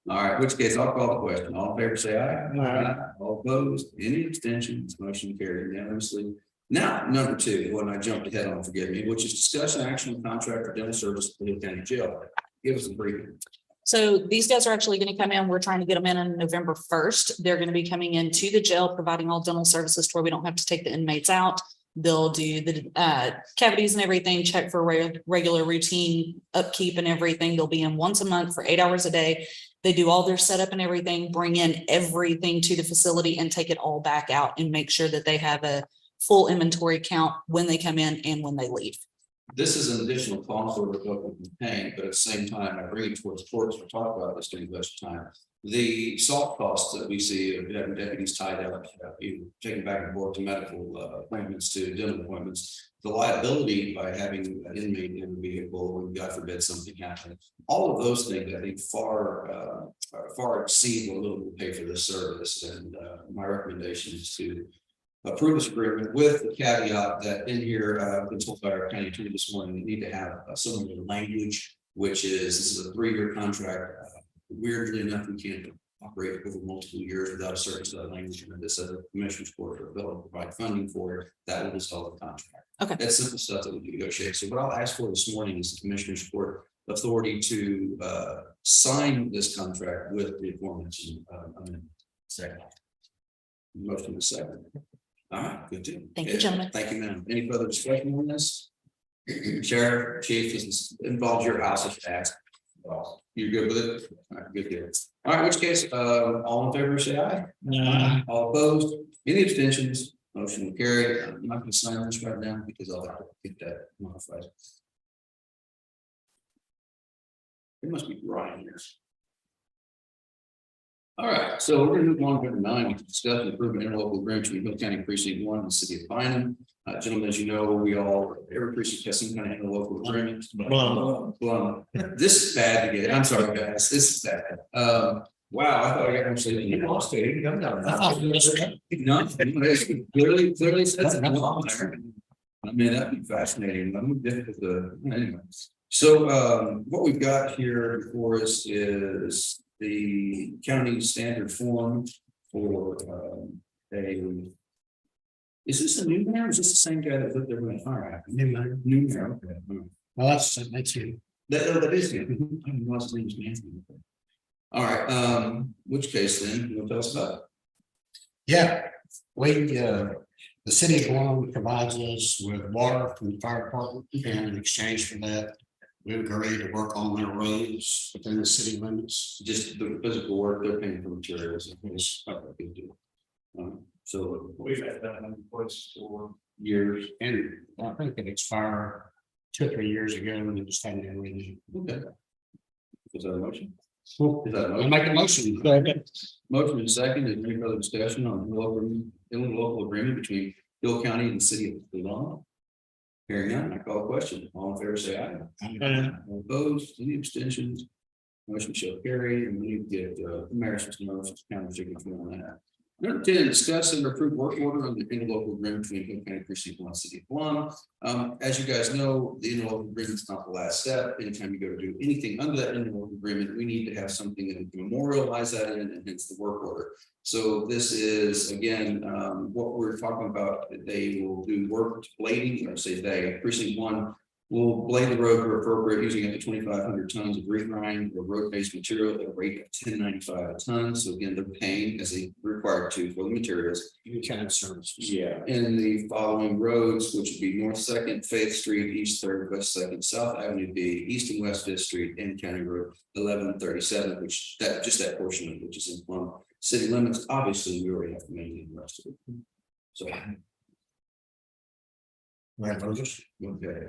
All right, which case I'll call the question. All in favor, say aye. Aye. All opposed, any abstentions, motion carried unanimously. Now, number 2, when I jumped ahead on, forgive me, which is discussion action on contract for dental service for the county jail. Give us a briefing. So these guys are actually going to come in. We're trying to get them in on November 1st. They're going to be coming into the jail, providing all dental services to where we don't have to take the inmates out. They'll do the cavities and everything, check for regular routine upkeep and everything. They'll be in once a month for 8 hours a day. They do all their setup and everything, bring in everything to the facility and take it all back out and make sure that they have a full inventory count when they come in and when they leave. This is an additional cost for what we've been paying, but at the same time, I bring it towards courts, we'll talk about this during budget time. The salt costs that we see of having deputies tied up, taken back and forth to medical appointments, to dental appointments. The liability by having an inmate in the vehicle, when God forbid something happens, all of those things, I think far exceed what we'll pay for this service. And my recommendation is to approve this agreement with the caveat that in here, I've been told by our county attorney this morning, we need to have some of the language, which is, this is a 3-year contract. Weirdly enough, we can't operate over multiple years without a certain set of language, and this other commissioners court or ability to provide funding for it, that will dissolve the contract. Okay. That's simple stuff that we can negotiate. So what I'll ask for this morning is the commissioners court authority to sign this contract with the aforementioned amendment. Second. Motion is second. All right, good deal. Thank you, gentlemen. Thank you, ma'am. Any further discussion on this? Sheriff, chief, this is involves your house if you ask. You're good with it? All right, good deal. All right, in which case, all in favor, say aye. Aye. All opposed, any abstentions? Motion will carry. I'm not gonna sign this right now because I'll have to get that modified. It must be dry in here. All right, so we're gonna move on to 9, to discuss the improvement interlocal agreement between Hill County Precinct 1 and the city of Bynum. Gentlemen, as you know, every precinct has some kind of interlocal agreement. Well, this is bad to get. I'm sorry, guys, this is bad. Wow, I thought I got one saying you lost it. No, clearly says it. I mean, that'd be fascinating. I'm difficult anyway. So what we've got here for us is the county standard form for is this a new mayor or is this the same guy that lived there when the fire happened? New mayor, okay. Well, that's you. That is him. I mean, his name is Nancy. All right, which case then, you want to tell us about it? Yeah, the city of Guam provides us with water from the fire department, and in exchange for that, we agreed to work on their roads within the city limits. Just the physical work, they're paying for materials. So We've had that in place for years. And I think it expired 2 or 3 years ago, and it just hadn't been renewed. Okay. Is that a motion? Is that a I'll motion? make a motion. Motion and second, is there any further discussion on the local agreement between Hill County and the city of Lebanon? Hearing none, I call a question. All in favor, say aye. All opposed, any abstentions? Motion shall carry, and we need to get mayor's county signature on that. Number 10, discuss and approve work order on the interlocal agreement between Hill County Precinct 1 and City of Plum. As you guys know, the interlocal agreement is not the last step. Anytime you go to do anything under that interlocal agreement, we need to have something that can memorialize that in, and hence the work order. So this is, again, what we're talking about. They will do work blading, or say they, Precinct 1 will blade the road where appropriate, using up to 2,500 tons of regrind or road-based material at a rate of $10.95 a ton. So again, they're paying as they required to for the materials. Any kind of services. Yeah. In the following roads, which would be North 2nd, Faith Street, East 3rd, West 2nd, South Avenue B, East and West 5th Street, and County Road 1137, which that portion of it, which is in Plum city limits. Obviously, we already have to maintain the rest of it. So. Okay,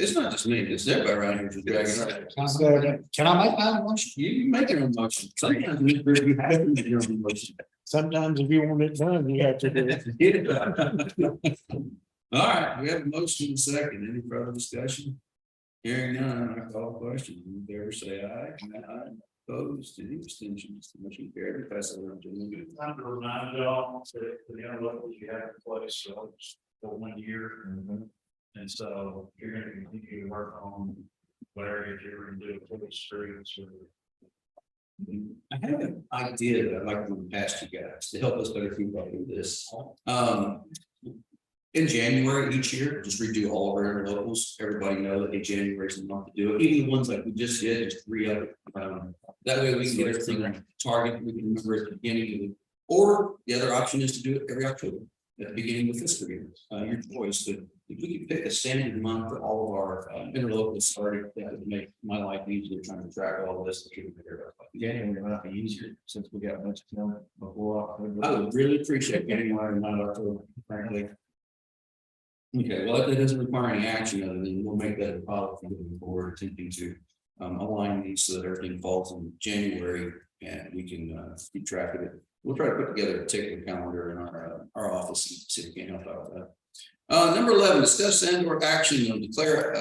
it's not just me, it's everybody around here who's dragging it. Can I make my motion? You make your own motion. Sometimes you have to make your own motion. Sometimes if you want it done, you have to do it. All right, we have a motion and a second. Any further discussion? Hearing none, I call the question. In favor, say aye. Aye. Opposed, any abstentions? The motion carried. Pass it around to you. time to remind y'all that the interlocals you have in place, so it's for 1 year. And so you're gonna continue to work on what areas you're gonna do for the streets or. I have an idea that I'd like to pass you guys to help us better think about this. In January each year, just redo all of our interlocals. Everybody know that in January is the month to do it. Even the ones like we just did, just re-up it. That way we can get everything on target. We can remember at the beginning of the, or the other option is to do it every October. at the beginning of the fiscal year. Your choice, but if we could pick a standard month for all of our interlocals started, that would make my life easier trying to track all of this. January might be easier since we got a bunch of them before. I would really appreciate getting one in my October, frankly. Okay, well, that doesn't require any action other than we'll make that a policy moving forward, attempting to align these so that everything falls in January and we can keep track of it. We'll try to put together a particular calendar in our office and see if we can help out with that. Number 11, discuss and/or action to declare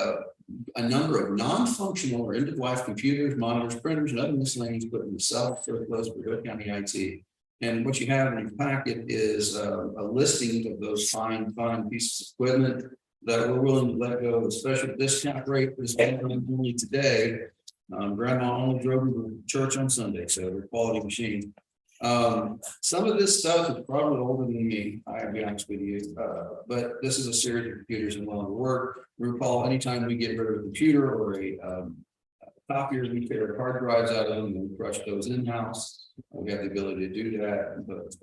a number of non-functional or end-of-life computers, monitors, printers, and other miscellaneous equipment in the South surplus for Hood County IT. And what you have in your packet is a listing of those fine pieces of equipment that we're willing to let go of a special discount rate for this only today. Grandma only drove to church on Sunday, so they're quality machines. Some of this stuff is probably older than me, I'll be honest with you, but this is a series of computers and well work. Recall, anytime we get rid of a computer or a copier, we take our hard drives out of them and crush those in-house. We have the ability to do that, but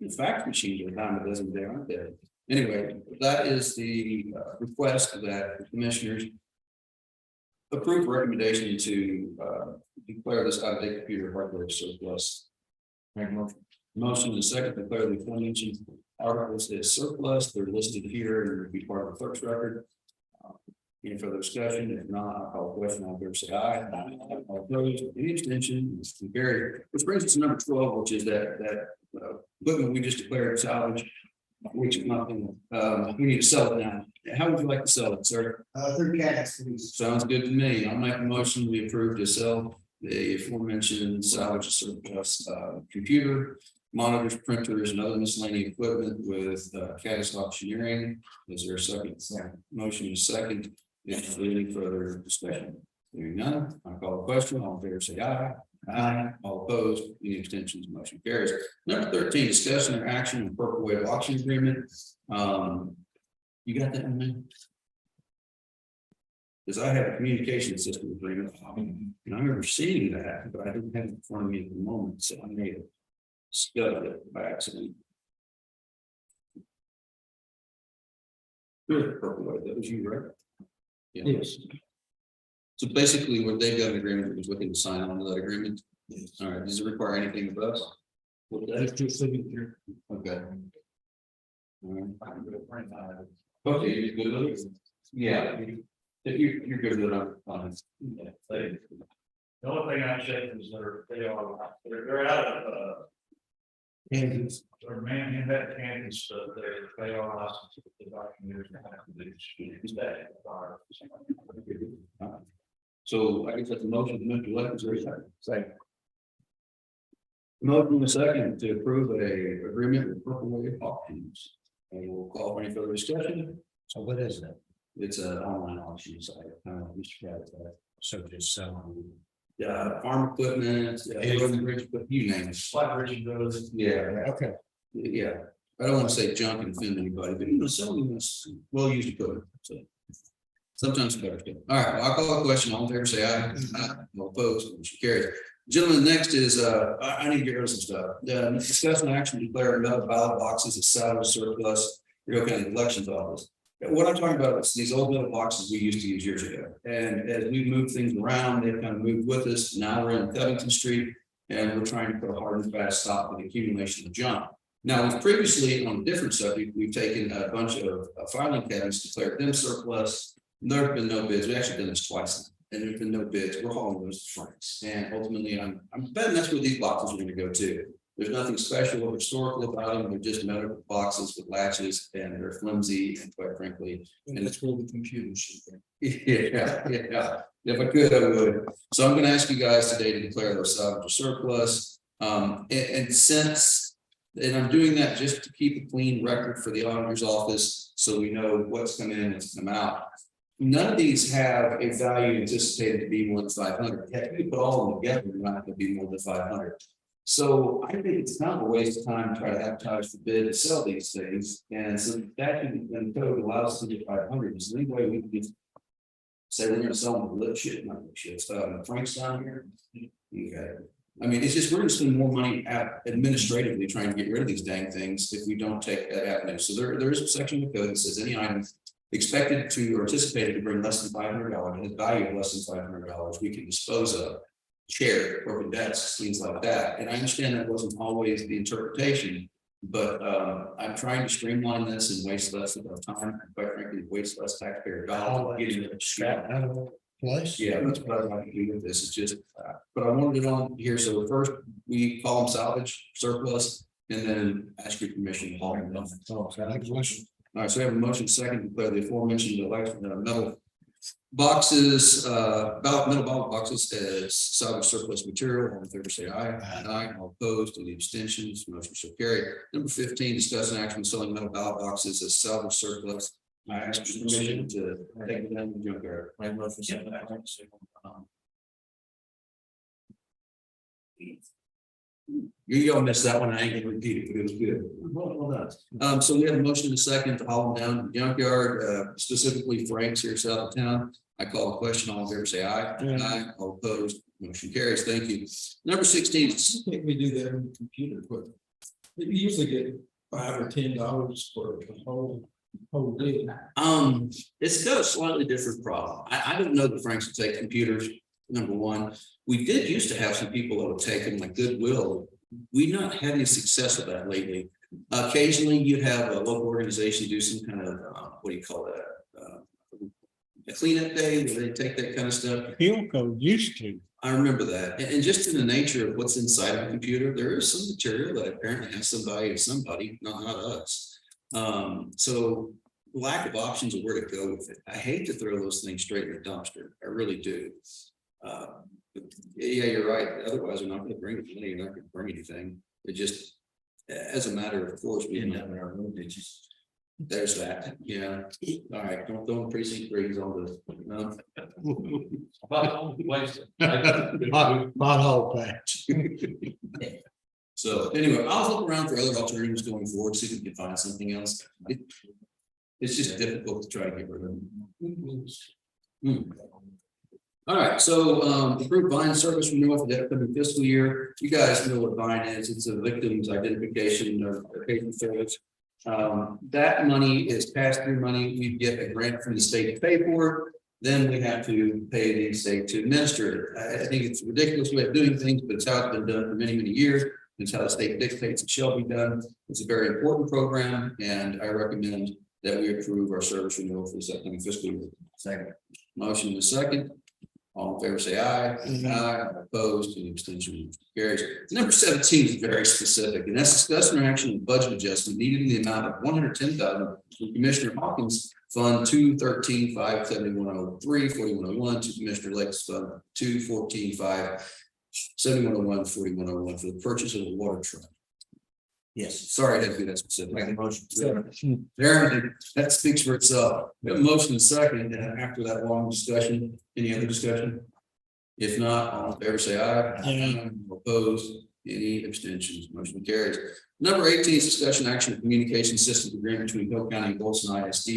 in fact, machines are dime a dozen, they aren't they? Anyway, that is the request that the commissioners approve recommendation to declare this out-of-date computer hardware surplus. Motion and second, declare the aforementioned articles as surplus. They're listed here and will be part of the clerk's record. Any further discussion? If not, I'll call the question. All in favor, say aye. All opposed, any extension? It's carried. Which brings us to number 12, which is that equipment we just declared salvage, which is nothing. We need to sell it now. How would you like to sell it, sir? Through cash, please. Sounds good to me. I'll make a motion. We approve to sell the aforementioned salvage surplus computer, monitors, printers, and other miscellaneous equipment with Caddis Auctioneering. Is there a second? Motion is second. Is there any further discussion? Hearing none, I'll call the question. All in favor, say aye. Aye. All opposed, any extensions, motion carries. Number 13, discussion or action on Purple Wave auction agreement. You got that one, man? Because I have a communication system agreement, and I remember seeing that, but I didn't have it in front of me at the moment, so I made it. Scuttled it by accident. Good, Purple Wave, that was you, right? Yes. So basically, what they've got an agreement is looking to sign on to that agreement. All right, does it require anything of us? That's your signature. Okay. Okay, you're good with it? Yeah. If you're good with it, on it. Yeah, the only thing I checked is they're out of Kansas. they're man in that Kansas, but they are licensed with the documents. So I guess that's a motion to Mr. Levin's or second. Motion a second to approve a agreement with Purple Wave Auctions. And we'll call for any further discussion. So what is that? It's an online auction site. Mr. Cat. So just selling. Yeah, farm equipment, but you name it. Like Richard goes. Yeah, Okay. yeah. I don't want to say junk and offend anybody, but you know, selling this well-used equipment. So sometimes it's better. All right, well, I'll call a question. All in favor, say aye. Aye. All opposed, motion carries. Gentlemen, next is I need to get rid of some stuff. Discuss an action to declare another ballot boxes as salvage surplus. Rio County Elections Office. What I'm talking about is these old metal boxes we used to use years ago. And as we moved things around, they've kind of moved with us. Now we're in Covington Street and we're trying to put a hard and fast stop to the accumulation of junk. Now, we've previously, on a different subject, we've taken a bunch of filing cabinets, declared them surplus. There have been no bids. We've actually done this twice, and there's been no bids. We're hauling those to Frank's. And ultimately, I'm betting that's where these boxes are going to go to. There's nothing special or historical about them. They're just metal boxes with latches, and they're flimsy, and quite frankly, and that's where the computers should be. Yeah. If I could, I would. So I'm going to ask you guys today to declare those salvage or surplus. And I'm doing that just to keep a clean record for the auditor's office, so we know what's come in and what's come out. None of these have a value anticipated to be more than 500. If you put all of them together, they're not going to be more than 500. So I think it's kind of a waste of time to try to advertise for bid to sell these things. And so that and code allows us to get 500. Is there any way we can just say we're going to sell them with lip shit, not lip shit? Frank's down here. Okay. I mean, it's just, we're gonna spend more money administratively trying to get rid of these dang things if we don't take that avenue. So there is a section of code that says any item expected to or anticipated to bring less than $500, and the value of less than $500, we can dispose of. Chair, broken desks, things like that. And I understand that wasn't always the interpretation. But I'm trying to streamline this and waste less of our time, and quite frankly, waste less taxpayer dollars. Getting it Scrap out of place. Yeah, that's what I'd like to do with this. It's just, but I wanted it on here. So first, we call them salvage surplus and then ask your permission to haul them off. All right, so we have a motion second to declare the aforementioned election metal boxes, metal ballot boxes as salvage surplus material. All in favor, say aye. Aye. All opposed, any abstentions, motion shall carry. Number 15, discuss an action on selling metal ballot boxes as salvage surplus. I ask for permission to take it down to the junkyard. You all missed that one. I ain't gonna repeat it, but it was good. Well done. So we have a motion in a second to haul them down to the junkyard, specifically Frank's here south of town. I call a question. All in favor, say aye. Aye. All opposed, motion carries. Thank you. Number 16. We do that on the computer, but you usually get $5 or $10 for the whole deal. It's got a slightly different problem. I don't know that Frank's will take computers. Number one, we did used to have some people that would take them like Goodwill. We've not had any success with that lately. Occasionally you'd have a local organization do some kind of, what do you call that? A cleanup day where they take that kind of stuff. Hillco used to. I remember that. And just in the nature of what's inside of a computer, there is some material that apparently has some value to somebody, not us. So lack of options of where to go with it. I hate to throw those things straight in the dumpster. I really do. Yeah, you're right. Otherwise, we're not going to bring money. You're not going to bring anything. It just, as a matter of course, we end up in our room ditches. There's that. Yeah. All right. Don't throw precinct threes on this. No. Pothole patch. So anyway, I'll look around for other alternatives going forward, see if we can find something else. It's just difficult to try to get rid of them. All right, so approved Vine service renewal for the upcoming fiscal year. You guys know what Vine is. It's a victim's identification or patient service. That money is pass-through money. We get a grant from the state to pay for it. Then we have to pay the state to administer it. I think it's a ridiculous way of doing things, but it's how it's been done for many, many years. It's how the state dictates it shall be done. It's a very important program, and I recommend that we approve our service renewal for this upcoming fiscal year. Second. Motion in a second. All in favor, say aye. Aye. Opposed, any abstention carries. Number 17 is very specific, and that's discussion or action on budget adjustment needed in the amount of $110,000 from Commissioner Hawkins Fund 213-57103, 4101 to Commissioner Lakes Fund 214-57101, 4101 for the purchase of a water truck. Yes, sorry, I had to be that specific. Make a motion. There, that speaks for itself. We have a motion and second, and after that long discussion, any other discussion? If not, all in favor, say aye. Aye. Opposed, any abstentions, motion carries. Number 18 is discussion action of communication systems agreement between Hill County and Golson ISD.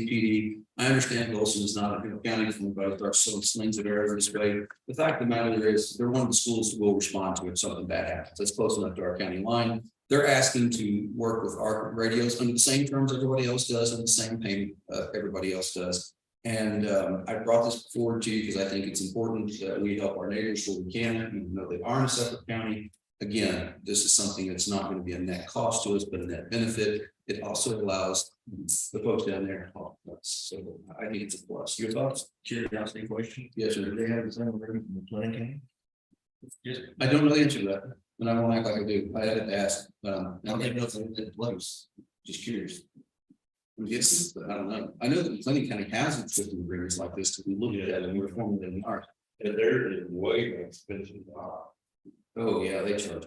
I understand Golson is not a Hill County, from everybody starts selling slings of air this way. The fact of the matter is, they're one of the schools that will respond to it if something bad happens. That's close enough to our county line. They're asking to work with our radios under the same terms everybody else does, and the same payment everybody else does. And I brought this forward to you because I think it's important that we help our neighbors where we can, even though they are in a separate county. Again, this is something that's not going to be a net cost to us, but a net benefit. It also allows the folks down there to help us. So I think it's a plus. Your thoughts? Curiosity question. Yes, sir. Do they have the same agreement from the planning? I don't know the answer to that, and I won't act like I do. I had to ask. I don't think that's in place. Just curious. Yes, but I don't know. I know that Plenty County has existing agreements like this to be looked at and we're forming them in ours. And they're way more expensive. Oh, yeah, they charge.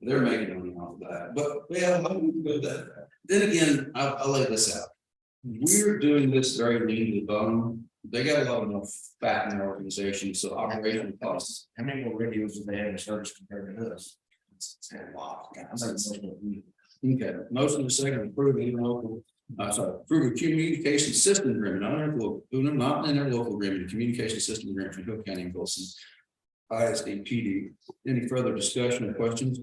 They're making money off of that, but yeah, I'm good with that. Then again, I'll lay this out. We're doing this very lean to the bone. They got a lot of enough fat in their organization, so operational costs. How many more radios do they have in service compared to us? It's a lot. Okay, motion to second approve local. Approve a communication system agreement, not an interlocal agreement, communication system agreement for Hill County and Golson ISD PD. Any further discussion or questions?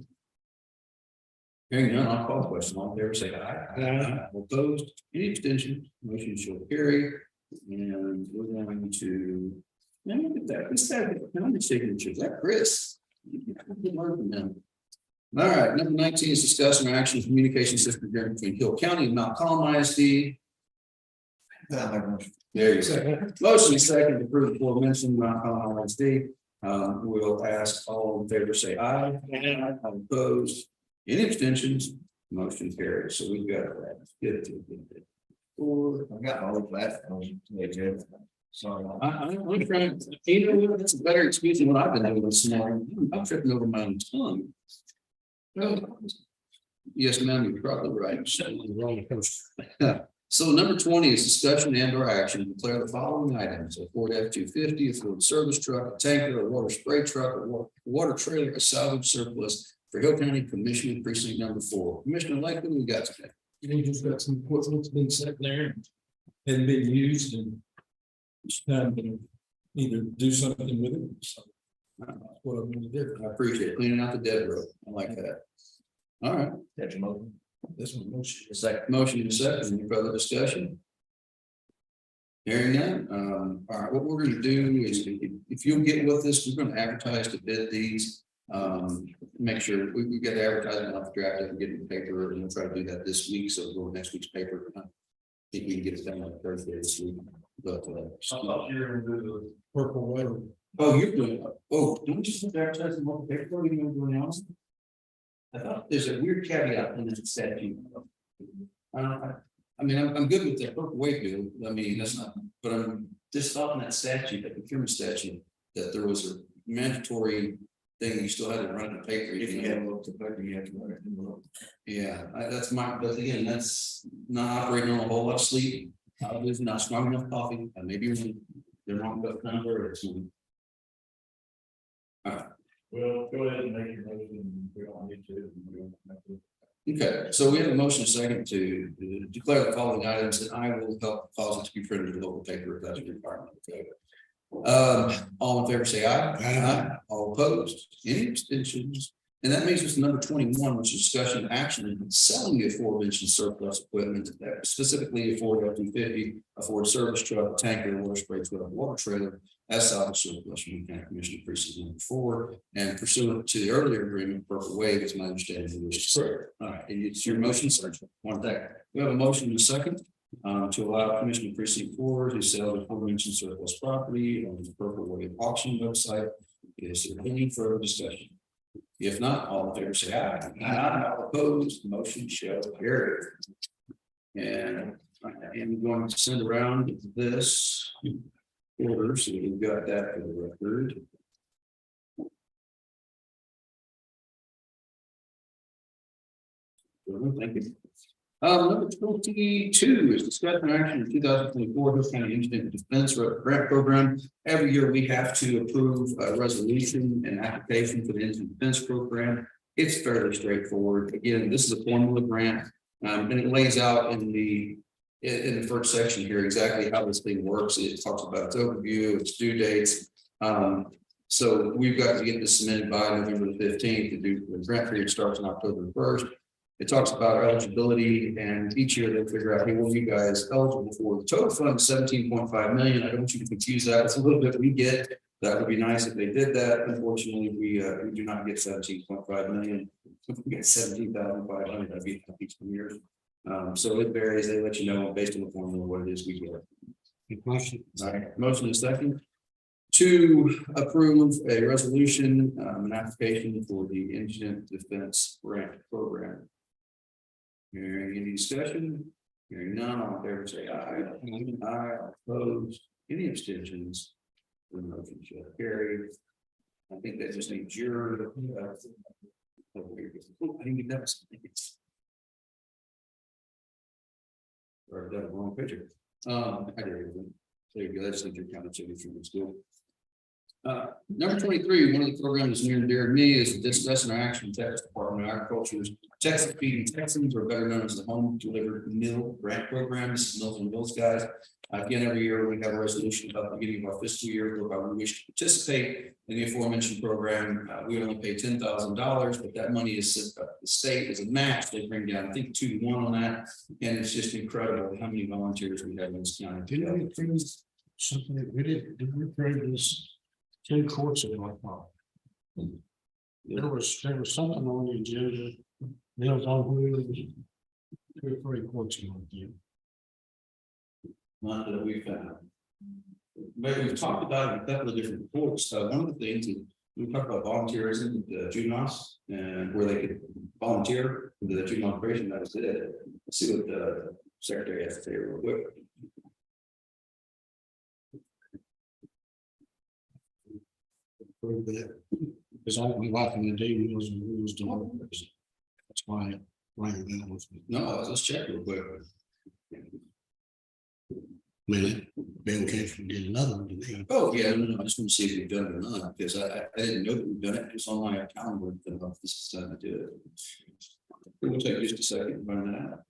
Hearing none, I'll call the question. All in favor, say aye. Aye. All opposed, any abstention, motion shall carry. And we're going to. Man, look at that, who's that? How many signatures? Is that Chris? Good work from him. All right, number 19 is discussion and action communication system agreement between Hill County and Mount Calm ISD. There you go. Motion is second to approve the aforementioned Mount Calm ISD. We'll ask all in favor, say aye. Aye. All opposed, any abstentions, motion carries. So we've got that. I got all of that. Sorry. I'm trying, you know, that's a better excuse than what I've been doing this morning. I'm tripping over my own tongue. Yes, ma'am, you're probably right. So number 20 is discussion and or action to declare the following items: a Ford F-250, a Ford service truck, a tanker, a water spray truck, a water trailer, a salvage surplus for Hill County Commissioner Precinct number 4. Commissioner Lake, what do we got today? We just got some equipment that's been sitting there and been used and it's time to either do something with it. So that's what I'm gonna do. I appreciate it. Cleaning out the dead road. I like that. All right, That's a motion. This one, motion. Second. motion is second. Any further discussion? Hearing none. All right, what we're gonna do is if you'll get with us, we're gonna advertise to bid these. Make sure we get the advertisement off the draft and get it in the paper, and we'll try to do that this week, so we'll go next week's paper. I think we can get it done on Thursday this week, but You're gonna do the purple whatever. oh, you're doing, oh, don't you just advertise them on the paper, you know, doing else? I thought there's a weird caveat in this statute. I mean, I'm good with that purple wave bill, I mean, that's not, but I'm just thought in that statute, that procurement statute, that there was a mandatory thing, you still had to run the paper. If you have a little paper, you have to run it in the road. Yeah, that's my, but again, that's not operating on a whole lot of sleep. There's not strong enough coffee, and maybe they're not enough number or something. Well, go ahead and make your motion. We don't need to. We don't have to. Okay, so we have a motion second to declare the following items, and I will help cause it to be printed in the local paper if that's a requirement. Okay. All in favor, say aye. Aye. All opposed, any abstentions? And that makes us number 21, which is discussion and action in selling the aforementioned surplus equipment, specifically a Ford F-250, a Ford service truck, a tanker, a water spray truck, a water trailer, as salvage surplus from the County Commissioner Precinct number 4, and pursuant to the earlier agreement, Purple Wave, is my understanding. You wish to say. All right, and it's your motion, sir. One thing. We have a motion in a second. To allow Commissioner Precinct 4 to sell the aforementioned surplus property on the Purple Wave auction website. Is there any further discussion? If not, all in favor, say aye. Aye. All opposed, motion shall carry. And I am going to send around this order, so we've got that for the record. Thank you. Number 22 is discussion action in 2024 Hill County Incident Defense Grant Program. Every year we have to approve a resolution and application for the Incident Defense Program. It's fairly straightforward. Again, this is a formula grant, and it lays out in the first section here exactly how this thing works. It talks about its overview, its due dates. So we've got to get this submitted by November the 15th. The grant period starts on October 1st. It talks about eligibility, and each year they figure out, hey, what are you guys eligible for? The total fund is 17.5 million. I don't want you to confuse that. It's a little bit we get. That would be nice if they did that. Unfortunately, we do not get 17.5 million. We get 17,500. That'd be each year. So it varies. They let you know based on the formula what it is we get. Motion. All right. Motion is second to approve a resolution, an application for the Incident Defense Grant Program. Hearing any discussion? Hearing none, all in favor, say aye. Aye, opposed, any abstentions? The motion shall carry. I think that just needs your. I didn't get that. Or I've done the wrong picture. I did it. There you go. That's your kind of signature. It's good. Number 23, one of the programs near and dear to me is discussing our action Texas Department of Agriculture's Texas Feeding Texans, or better known as the Home Delivered Meal Grant Program. This is Mills and Mills guys. Again, every year we have a resolution about the beginning of our fiscal year whereby we wish to participate in the aforementioned program. We only pay $10,000, but that money is the state as a match. They bring down, I think, 2 to 1 on that. And it's just incredible how many volunteers we have in this county. Didn't we approve something that we did we approve this 2 courts in North Park? There was something on the agenda. Meals on Wheels. 2 or 3 courts in North Park. One that we found. But we've talked about it in a couple of different reports. One of the things that we talked about volunteerism with the juveniles and where they could volunteer with the juvenile operation. That was it. Let's see what the secretary has to say real quick. Because all we like in the day was doing. That's why I ran down with me. No, let's check real quick. Bill Cashman did another one today. Oh, yeah, no, I just want to see if we've done it or not, because I didn't know that we've done it, it's on my calendar, this is time to do it. We'll take just a second to find that out.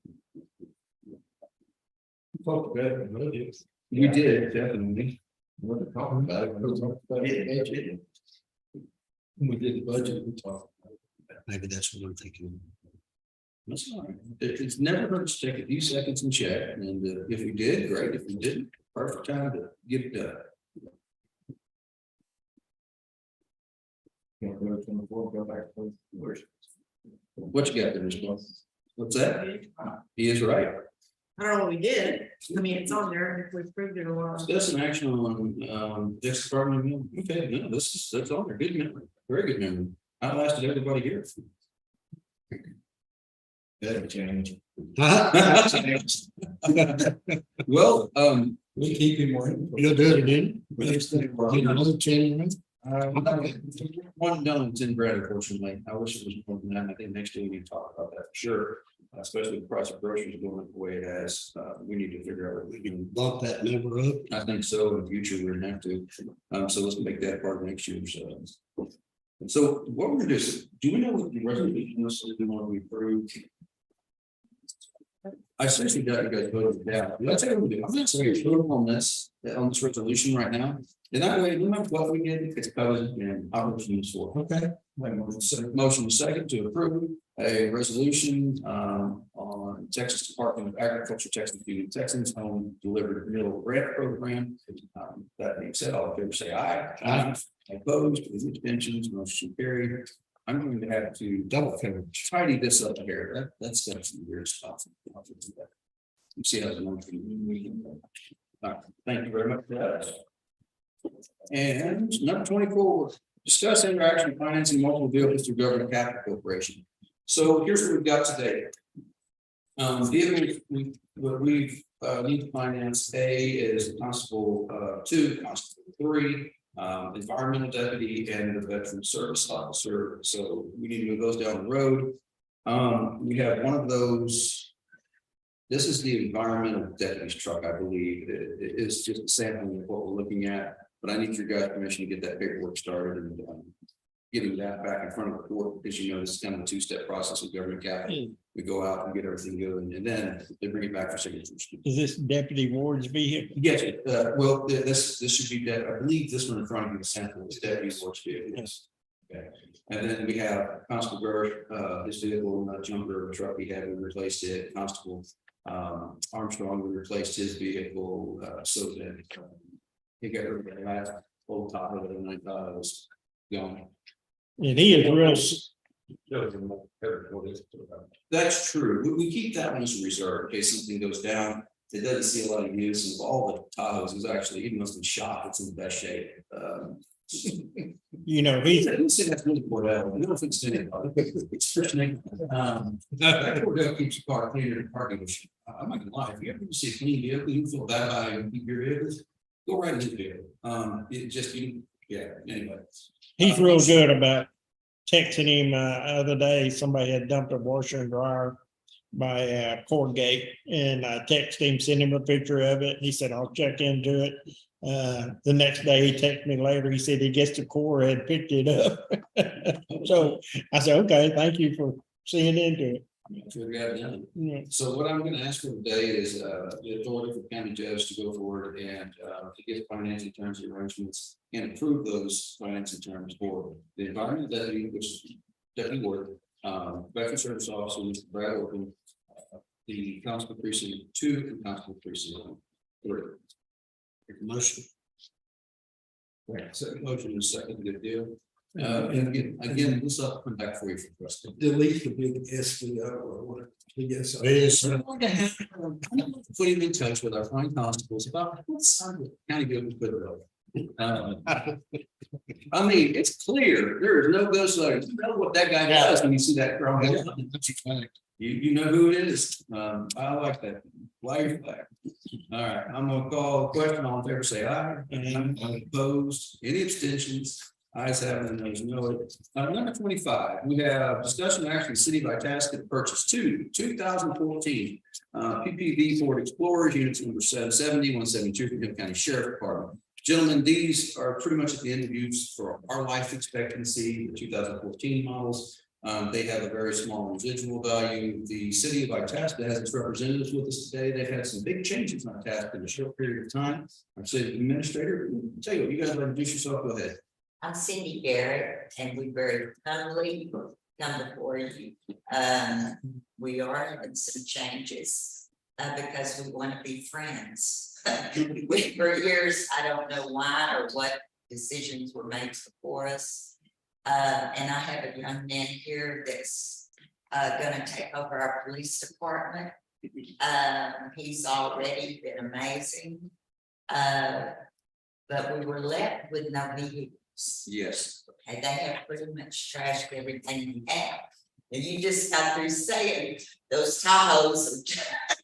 We did, definitely. We're talking about it. We did the budget, we talked. Maybe that's what I'm thinking. That's all right. It's never hurt to take a few seconds and check, and if we did, great, if we didn't, perfect time to get it done. What you got there, Mr. Blunt? What's that? He is right. I don't know what we did. I mean, it's on there, if we proved it or not. That's an action on Dick's Department. Okay, no, that's all there. Good memory, very good memory. I lasted everybody here. Better change. Well, We keep him working. You'll do it again. Another 10 minutes. One done in 10 grand, unfortunately. I wish it was more than that. I think next year we need to talk about that for sure. Especially the price of groceries going up the way it has. We need to figure out what we can Bump that number up. I think so. In the future, we're gonna have to. So let's make that part of next year. So what we're gonna do is, do we know what the resolution is that we want to approve? I essentially got you guys voted down. Let's say we do. I'm not saying approve on this resolution right now. And that way, no matter what we did, it's covered and opportunities for. Okay. Motion second to approve a resolution on Texas Department of Agriculture, Texas Union Texans Home Delivered Meal Grant Program. That being said, all in favor say aye. Aye. Opposed, with abstentions, motion carried. I'm going to have to double tidy this up here. That's some weird stuff. You see how the motion. All right, thank you very much for that. And number 24, discuss interaction financing multiple vehicles through government capital corporation. So here's what we've got today. Vehicles we need to finance. A is Constable 2, Constable 3, environmental deputy, and the veteran service officer. So we need to move those down the road. We have one of those. This is the environmental deputy's truck, I believe. It is just a sampling of what we're looking at. But I need your guys' permission to get that paperwork started and getting that back in front of the court, because you know this is kind of a 2-step process with government capital. We go out and get everything going, and then they bring it back for signatures. Is this Deputy Ward's vehicle? Yes, well, this should be that. I believe this one in front of you, the sample is Deputy Ward's vehicle. Yes. Okay, and then we have Constable Gersh, his vehicle, jumper truck he had, we replaced it. Constable Armstrong, we replaced his vehicle, so that he got rid of the last old Tahoe and I thought it was gone. And he is That's true. We keep that one as a reserve in case something goes down. It doesn't see a lot of use of all the Tahoes. Is actually, even though it's been shot, it's in the best shape. You know, I didn't say that's really poor out. I don't know if it's anybody. It's frightening. That Cordell keeps the car cleaner than parking. I'm not gonna lie. If you ever see a clean vehicle, you feel bad about it and keep your vehicles. Go right into the vehicle. It just yeah. Anyway, he's real good about texting him other day. Somebody had dumped a washer and dryer by Ford Gate, and I texted him, sent him a picture of it. He said, I'll check into it. The next day he texted me later. He said he guessed the Corps had picked it up. So I said, okay, thank you for seeing into it. I'm sure we got it done. Yeah. So what I'm gonna ask for today is, the authority for the county judge to go forward and, to get financing terms and arrangements. And approve those financing terms for the environment deputy, which is Deputy Ward, veteran service officer, Mr. Brad Orton. The constable precinct 2 and constable precinct 3. Motion. Right, second motion is second, good deal. And again, this will come back for you for question. Delete the big SVO or whatever. Yes. Put him in touch with our fine constables about what side of the county government put it over. I mean, it's clear, there is no ghost letter. You know what that guy does when you see that crowd. You know who it is. I like that. Why your flag? All right, I'm gonna call a question on favor, say aye. Opposed, any abstentions? Ayes have it, and there's no. Number 25, we have discussion action, city of Itasca to purchase 2014 PPV Ford Explorers, units number 770, 172 from Hill County Sheriff Department. Gentlemen, these are pretty much at the end of use for our life expectancy, the 2014 models. They have a very small residual value. The city of Itasca has its representatives with us today. They've had some big changes in Itasca in a short period of time. Our city administrator, tell you what, you guys want to introduce yourself, go ahead. I'm Cindy Garrett, and we very humbly come before you. We are having some changes because we want to be friends. For years, I don't know why or what decisions were made for us. And I have a young man here that's gonna take over our police department. He's already been amazing. But we were left with no vehicles. Yes. Okay, they have pretty much trashed everything we have. And you just got through saying those Tahoes,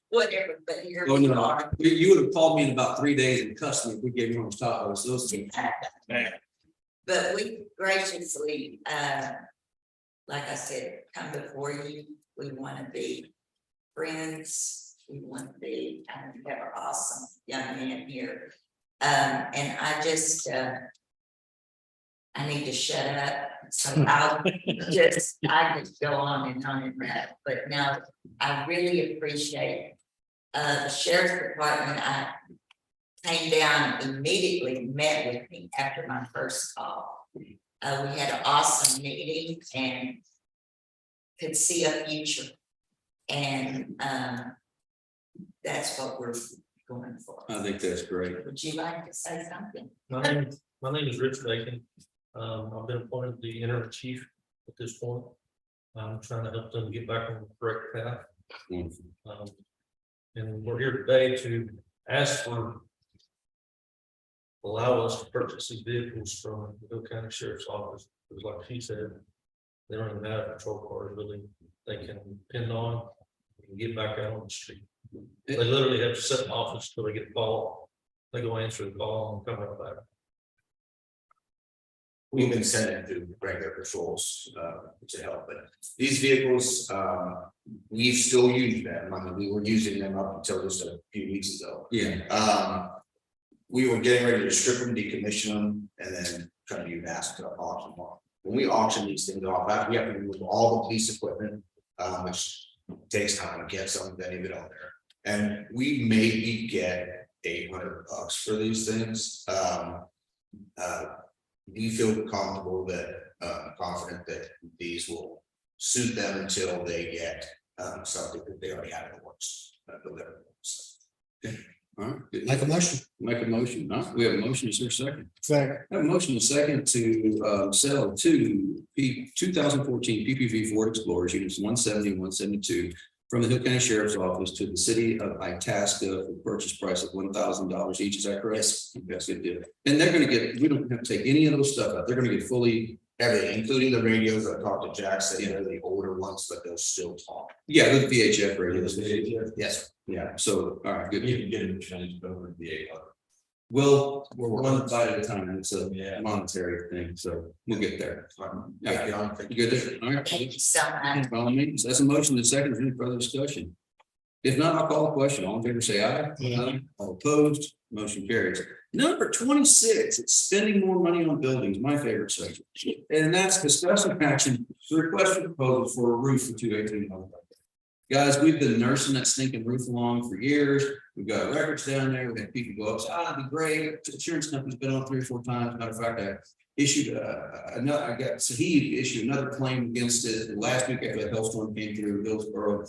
whatever, but here Oh, we no, are. you would have called me in about 3 days and cussed me if we gave you those tacos, those two. But we graciously, like I said, come before you. We want to be friends. We want to be, we have an awesome young man here. And I just, I need to shut up. So I could go on and on and on. But now I really appreciate the sheriff's department. I came down immediately, met with me after my first call. We had an awesome meeting and could see a future. And that's what we're going for. I think that's great. Would you like to say something? My name is Rich Bacon. I've been appointed the interim chief at this point. I'm trying to help them get back on the correct path. And we're here today to ask for allow us to purchase these vehicles from the Hill County Sheriff's Office. Because like she said, they don't even have patrol cars really they can depend on and get back out on the street. They literally have to sit in office till they get a call. They go answer the call and come right back. We've been sending to regular patrols to help, but these vehicles, we've still used them. I mean, we were using them up until just a few weeks ago. Yeah. We were getting ready to strip them, decommission them, and then try to use ask to auction them off. When we auction these things off, we have to remove all the police equipment, which takes time to get some of any of it on there. And we maybe get $800 for these things. We feel comfortable that, confident that these will suit them until they get something that they already have in the works. All right. Make a motion. Make a motion. All right, we have a motion. Is there a second? Second. I have a motion and a second to sell 2014 PPV Ford Explorers units 170 and 172 from the Hill County Sheriff's Office to the city of Itasca for purchase price of $1,000 each. Is that correct? Yes. That's a good deal. And they're gonna get, we don't have to take any of those stuff out. They're gonna get fully. Everything, including the radios. I talked to Jack, said they're the older ones, but they'll still talk. Yeah, the VHF radios. Yes. Yeah, so, all right, good. You can get them changed over to the 800. Well, we're one bite at a time. It's a Yeah. monetary thing, so we'll get there. Yeah, John, thank You good there? All right. Thank you so much. By all means, that's a motion and a second. Is there any further discussion? If not, I'll call a question. All in favor, say aye. Aye. All opposed, motion carries. Number 26, it's spending more money on buildings, my favorite subject. And that's discussion action, the request for proposal for a roof for 218. Guys, we've been nursing that stinking roof along for years. We've got records down there. We had people go up, it'd be great. Insurance company's been on 3 or 4 times. Matter of fact, I issued he issued another claim against it last week after that hailstorm came through Hillsborough.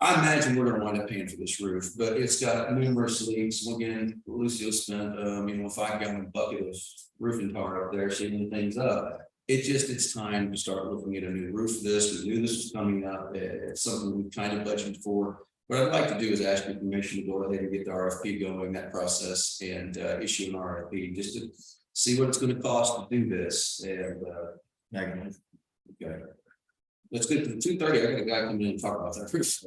I imagine we're gonna wind up paying for this roof, but it's got numerous leaks. Again, Lucio spent, a 5-gallon bucket of roofing tar up there, sealing things up. It's time to start looking at a new roof for this. We knew this was coming up. It's something we kind of budgeted for. What I'd like to do is ask your permission to go ahead and get the RFP going, that process, and issue an RFP just to see what it's gonna cost to do this. And okay. Let's get to the 2:30. I got a guy coming in and talk about that first.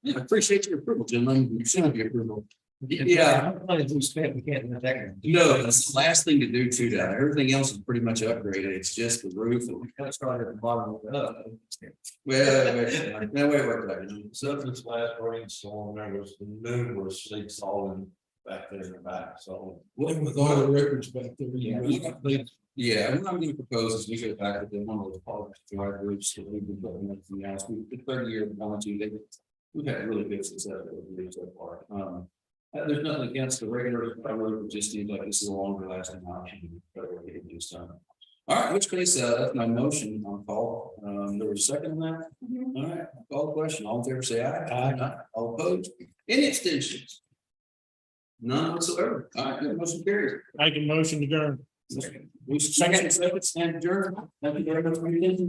I appreciate your approval, gentlemen. You should have your approval. Yeah. No, that's the last thing to do too, down there. Everything else is pretty much upgraded. It's just the roof. And we kind of started at the bottom of it up. Well, no way it worked out. So this last rainstorm, there was numerous leaks all in back there in the back, so. With all the records back there. Yeah, what I'm gonna propose is we go back to the one of the politics, the right groups, that we've been building everything else. The 30-year warranty, we've had really good success with the so far. There's nothing against the regular, I really just need like this is a longer lasting option. But we're getting this done. All right, in which case, that's my motion on call. There was a second on that. All right, call the question. All in favor, say aye. Aye. All opposed? Any extensions? None whatsoever. All right, good, motion carries. I can motion to adjourn. Second, and adjourn. Thank you very much for your attention.